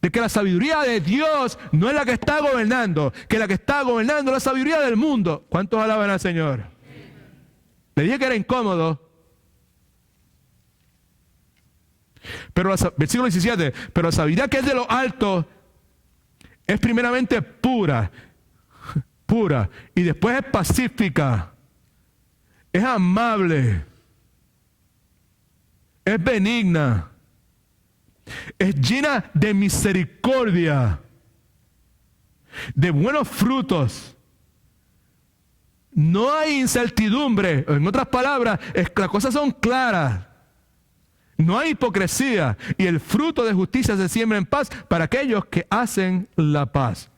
de que la sabiduría de Dios no es la que está gobernando, que la que está gobernando es la sabiduría del mundo. ¿Cuántos alaban al Señor? Le dije que era incómodo. Pero versículo 17, pero la sabiduría que es de lo alto es primeramente pura, y después es pacífica, es amable, es benigna, es llena de misericordia, de buenos frutos. No hay incertidumbre. En otras palabras, las cosas son claras. No hay hipocresía. Y el fruto de justicia se siembra en paz para aquellos que hacen la paz.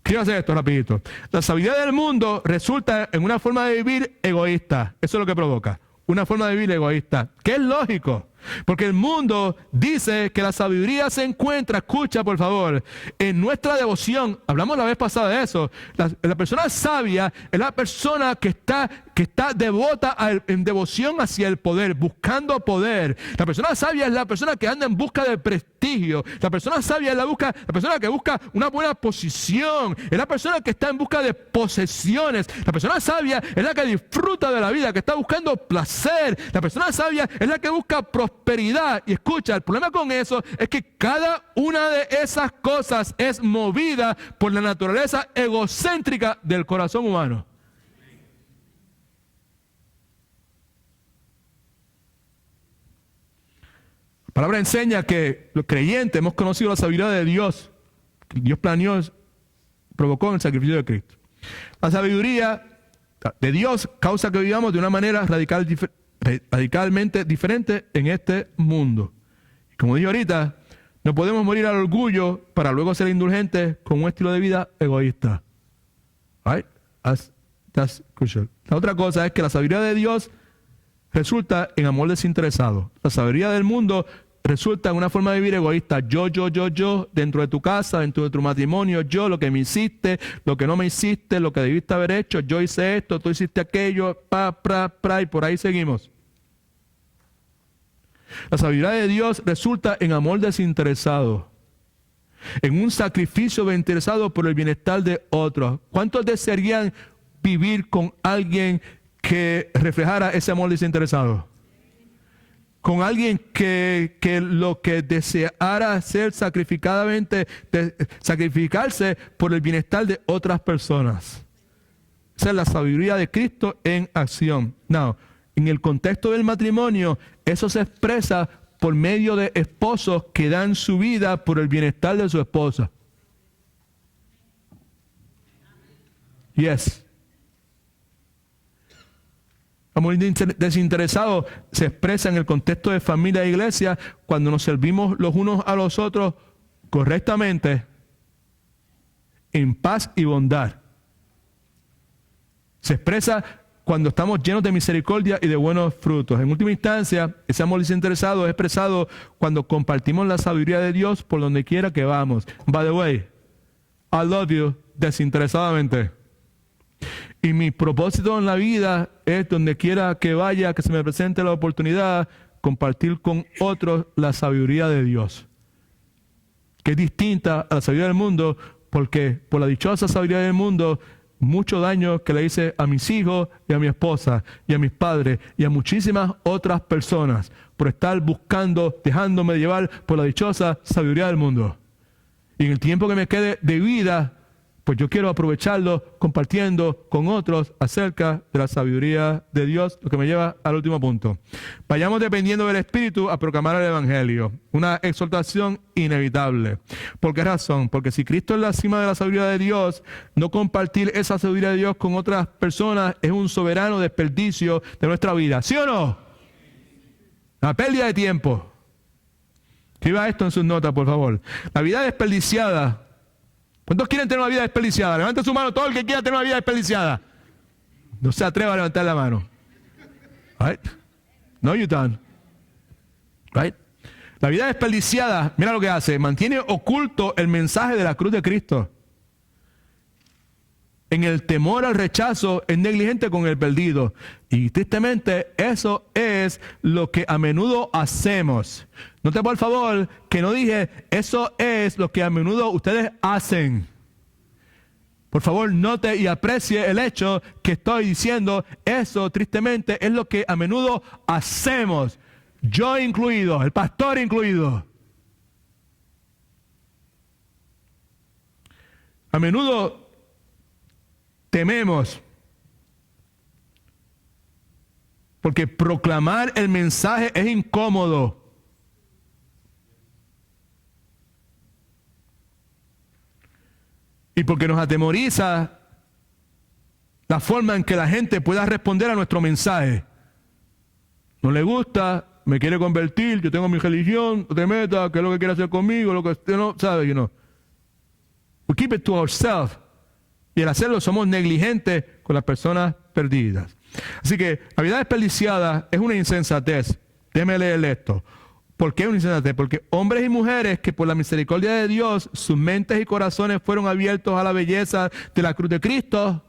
Quiero hacer esto rapidito. La sabiduría del mundo resulta en una forma de vivir egoísta. Eso es lo que provoca. Una forma de vivir egoísta. Que es lógico. Porque el mundo dice que la sabiduría se encuentra, escucha por favor, en nuestra devoción. Hablamos la vez pasada de eso. La persona sabia es la persona que está devota en devoción hacia el poder, buscando poder. La persona sabia es la persona que anda en busca de prestigio. La persona sabia es la persona que busca una buena posición. Es la persona que está en busca de posesiones. La persona sabia es la que disfruta de la vida, que está buscando placer. La persona sabia es la que busca prosperidad. Y escucha, el problema con eso es que cada una de esas cosas es movida por la naturaleza egocéntrica del corazón humano. La palabra enseña que los creyentes hemos conocido la sabiduría de Dios, que Dios planeó, provocó en el sacrificio de Cristo. La sabiduría de Dios causa que vivamos de una manera radicalmente diferente en este mundo. Como dije ahorita, no podemos morir al orgullo para luego ser indulgentes con un estilo de vida egoísta. Right? That's crucial. La otra cosa es que la sabiduría de Dios resulta en amor desinteresado. La sabiduría del mundo resulta en una forma de vivir egoísta. Yo, dentro de tu casa, dentro de tu matrimonio, yo, lo que me hiciste, lo que no me hiciste, lo que debiste haber hecho, yo hice esto, tú hiciste aquello, y por ahí seguimos. La sabiduría de Dios resulta en amor desinteresado, en un sacrificio interesado por el bienestar de otros. ¿Cuántos desearían vivir con alguien que reflejara ese amor desinteresado? Con alguien que lo que deseara hacer sacrificarse por el bienestar de otras personas. Esa es la sabiduría de Cristo en acción. Now, en el contexto del matrimonio, eso se expresa por medio de esposos que dan su vida por el bienestar de su esposa. Yes. Amor desinteresado se expresa en el contexto de familia e iglesia cuando nos servimos los unos a los otros correctamente, en paz y bondad. Se expresa cuando estamos llenos de misericordia y de buenos frutos. En última instancia, ese amor desinteresado es expresado cuando compartimos la sabiduría de Dios por donde quiera que vamos. By the way, I love you desinteresadamente. Y mi propósito en la vida es donde quiera que vaya, que se me presente la oportunidad, compartir con otros la sabiduría de Dios. Que es distinta a la sabiduría del mundo, porque por la dichosa sabiduría del mundo, mucho daño que le hice a mis hijos y a mi esposa y a mis padres y a muchísimas otras personas por estar buscando, dejándome llevar por la dichosa sabiduría del mundo. Y en el tiempo que me quede de vida, pues yo quiero aprovecharlo compartiendo con otros acerca de la sabiduría de Dios, lo que me lleva al último punto. Vayamos dependiendo del Espíritu a proclamar el Evangelio. Una exhortación inevitable. ¿Por qué razón? Porque si Cristo es la cima de la sabiduría de Dios, no compartir esa sabiduría de Dios con otras personas es un soberano desperdicio de nuestra vida. ¿Sí o no? Una pérdida de tiempo. Escriba esto en sus notas, por favor. La vida desperdiciada. ¿Cuántos quieren tener una vida desperdiciada? Levante su mano todo el que quiera tener una vida desperdiciada. No se atreva a levantar la mano. Right? No, you don't. Right? La vida desperdiciada, mira lo que hace, mantiene oculto el mensaje de la cruz de Cristo. En el temor al rechazo es negligente con el perdido. Y tristemente eso es lo que a menudo hacemos. Note por favor que no dije, eso es lo que a menudo ustedes hacen. Por favor, note y aprecie el hecho que estoy diciendo. Eso, tristemente, es lo que a menudo hacemos. Yo incluido, el pastor incluido. A menudo tememos porque proclamar el mensaje es incómodo. Y porque nos atemoriza la forma en que la gente pueda responder a nuestro mensaje. No le gusta, me quiere convertir, yo tengo mi religión, no te metas, qué es lo que quiere hacer conmigo, lo que usted no sabe, you know. We keep it to ourselves. Y al hacerlo somos negligentes con las personas perdidas. Así que la vida desperdiciada es una insensatez. Déjeme leerle esto. ¿Por qué una insensatez? Porque hombres y mujeres que por la misericordia de Dios, sus mentes y corazones fueron abiertos a la belleza de la cruz de Cristo.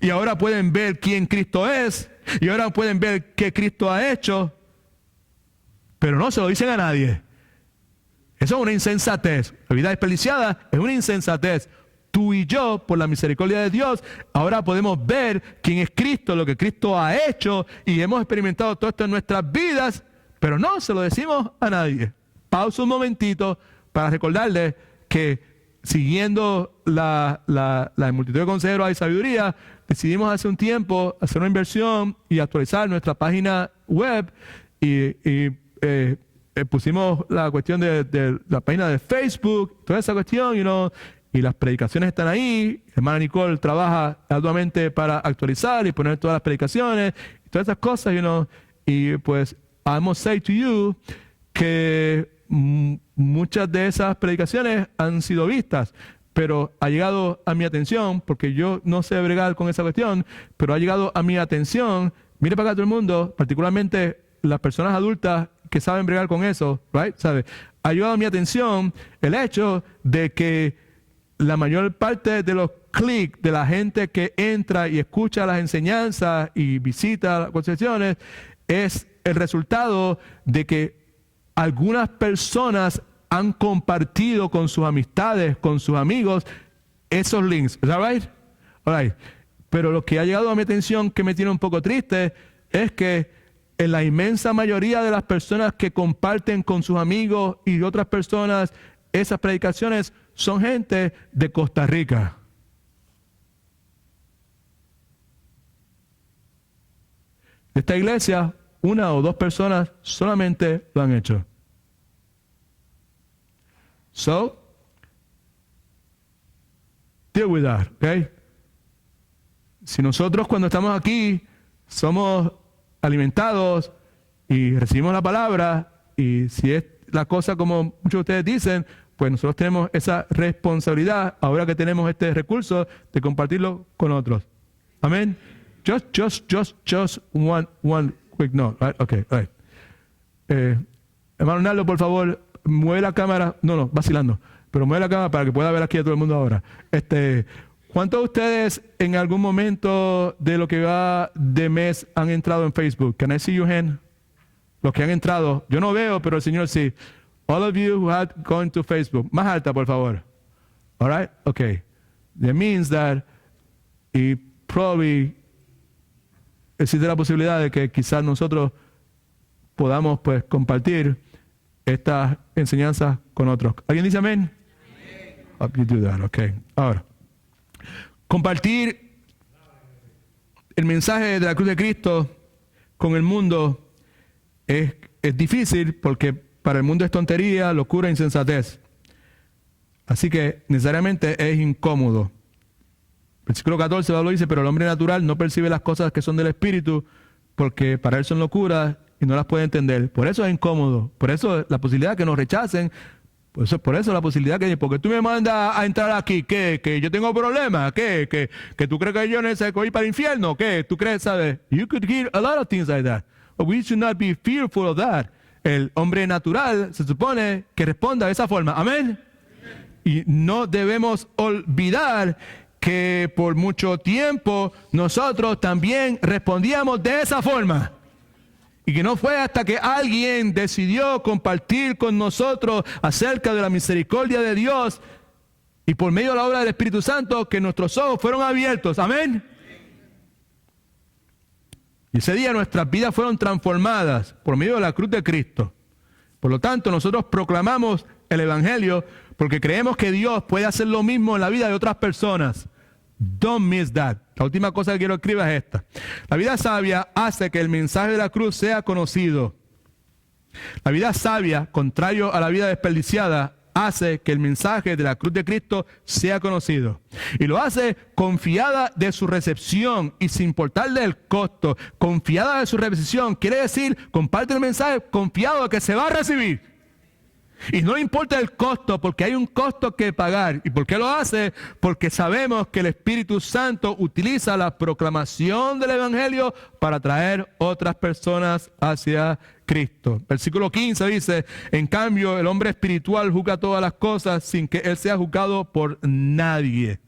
Y ahora pueden ver quién Cristo es. Y ahora pueden ver qué Cristo ha hecho. Pero no se lo dicen a nadie. Eso es una insensatez. La vida desperdiciada es una insensatez. Tú y yo, por la misericordia de Dios, ahora podemos ver quién es Cristo, lo que Cristo ha hecho. Y hemos experimentado todo esto en nuestras vidas. Pero no se lo decimos a nadie. Pausa un momentito para recordarles que siguiendo la multitud de consejeros de sabiduría, decidimos hace un tiempo hacer una inversión y actualizar nuestra página web y pusimos la cuestión de la página de Facebook, toda esa cuestión, y las predicaciones están ahí. Hermana Nicole trabaja arduamente para actualizar y poner todas las predicaciones y todas esas cosas, y pues I must say to you que muchas de esas predicaciones han sido vistas, pero ha llegado a mi atención, porque yo no sé bregar con esa cuestión, pero ha llegado a mi atención, mire para acá todo el mundo, particularmente las personas adultas que saben bregar con eso, right? ¿Sabe? Ha llegado a mi atención el hecho de que la mayor parte de los clics de la gente que entra y escucha las enseñanzas y visita las concepciones es el resultado de que algunas personas han compartido con sus amistades, con sus amigos, esos links. ¿Es that right? All right. Pero lo que ha llegado a mi atención, que me tiene un poco triste, es que en la inmensa mayoría de las personas que comparten con sus amigos y otras personas esas predicaciones son gente de Costa Rica. De esta iglesia, una o dos personas solamente lo han hecho. So, deal with that, okay? Si nosotros cuando estamos aquí somos alimentados y recibimos la palabra, y si es la cosa como muchos de ustedes dicen, pues nosotros tenemos esa responsabilidad, ahora que tenemos este recurso, de compartirlo con otros. Amén. Just one quick note, right? Okay, right. Hermano Naldo, por favor, mueve la cámara. No, vacilando. Pero mueve la cámara para que pueda ver aquí a todo el mundo ahora. ¿Cuántos de ustedes en algún momento de lo que va de mes han entrado en Facebook? Can I see your hand? Los que han entrado. Yo no veo, pero el Señor sí. All of you who had gone to Facebook. Más alta, por favor. All right? Okay. That means that y probably existe la posibilidad de que quizás nosotros podamos pues compartir estas enseñanzas con otros. ¿Alguien dice amén? Hope you do that, okay. Ahora, compartir el mensaje de la cruz de Cristo con el mundo es difícil, porque para el mundo es tontería, locura, insensatez. Así que necesariamente es incómodo. Versículo 14 Pablo dice: pero el hombre natural no percibe las cosas que son del Espíritu, porque para él son locuras y no las puede entender. Por eso es incómodo. Por eso la posibilidad de que nos rechacen Por eso la posibilidad que, porque tú me mandas a entrar aquí, que yo tengo problemas, que tú crees que yo necesito ir para el infierno, que tú crees, ¿sabes? You could hear a lot of things like that. But we should not be fearful of that. El hombre natural se supone que responda de esa forma. Amén. Y no debemos olvidar que por mucho tiempo nosotros también respondíamos de esa forma. Y que no fue hasta que alguien decidió compartir con nosotros acerca de la misericordia de Dios y por medio de la obra del Espíritu Santo que nuestros ojos fueron abiertos. Amén. Y ese día nuestras vidas fueron transformadas por medio de la cruz de Cristo. Por lo tanto, nosotros proclamamos el Evangelio porque creemos que Dios puede hacer lo mismo en la vida de otras personas. Don't miss that. La última cosa que quiero escribir es esta. La vida sabia hace que el mensaje de la cruz sea conocido. La vida sabia, contrario a la vida desperdiciada, hace que el mensaje de la cruz de Cristo sea conocido. Y lo hace confiada de su recepción y sin importarle el costo. Confiada de su recepción quiere decir, comparte el mensaje confiado de que se va a recibir. Y no importa el costo, porque hay un costo que pagar. ¿Y por qué lo hace? Porque sabemos que el Espíritu Santo utiliza la proclamación del Evangelio para traer otras personas hacia Cristo. Versículo 15 dice, en cambio el hombre espiritual juzga todas las cosas sin que él sea juzgado por nadie.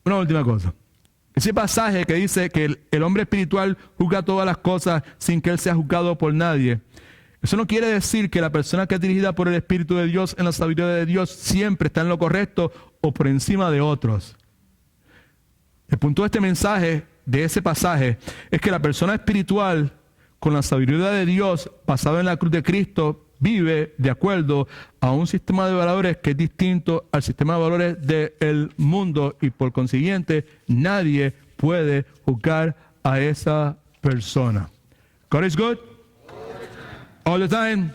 Una última cosa. Ese pasaje que dice que el hombre espiritual juzga todas las cosas sin que él sea juzgado por nadie. Eso no quiere decir que la persona que es dirigida por el Espíritu de Dios en la sabiduría de Dios siempre está en lo correcto o por encima de otros. El punto de este mensaje, de ese pasaje, es que la persona espiritual con la sabiduría de Dios basada en la cruz de Cristo vive de acuerdo a un sistema de valores que es distinto al sistema de valores del mundo y por consiguiente nadie puede juzgar a esa persona. God is good all the time.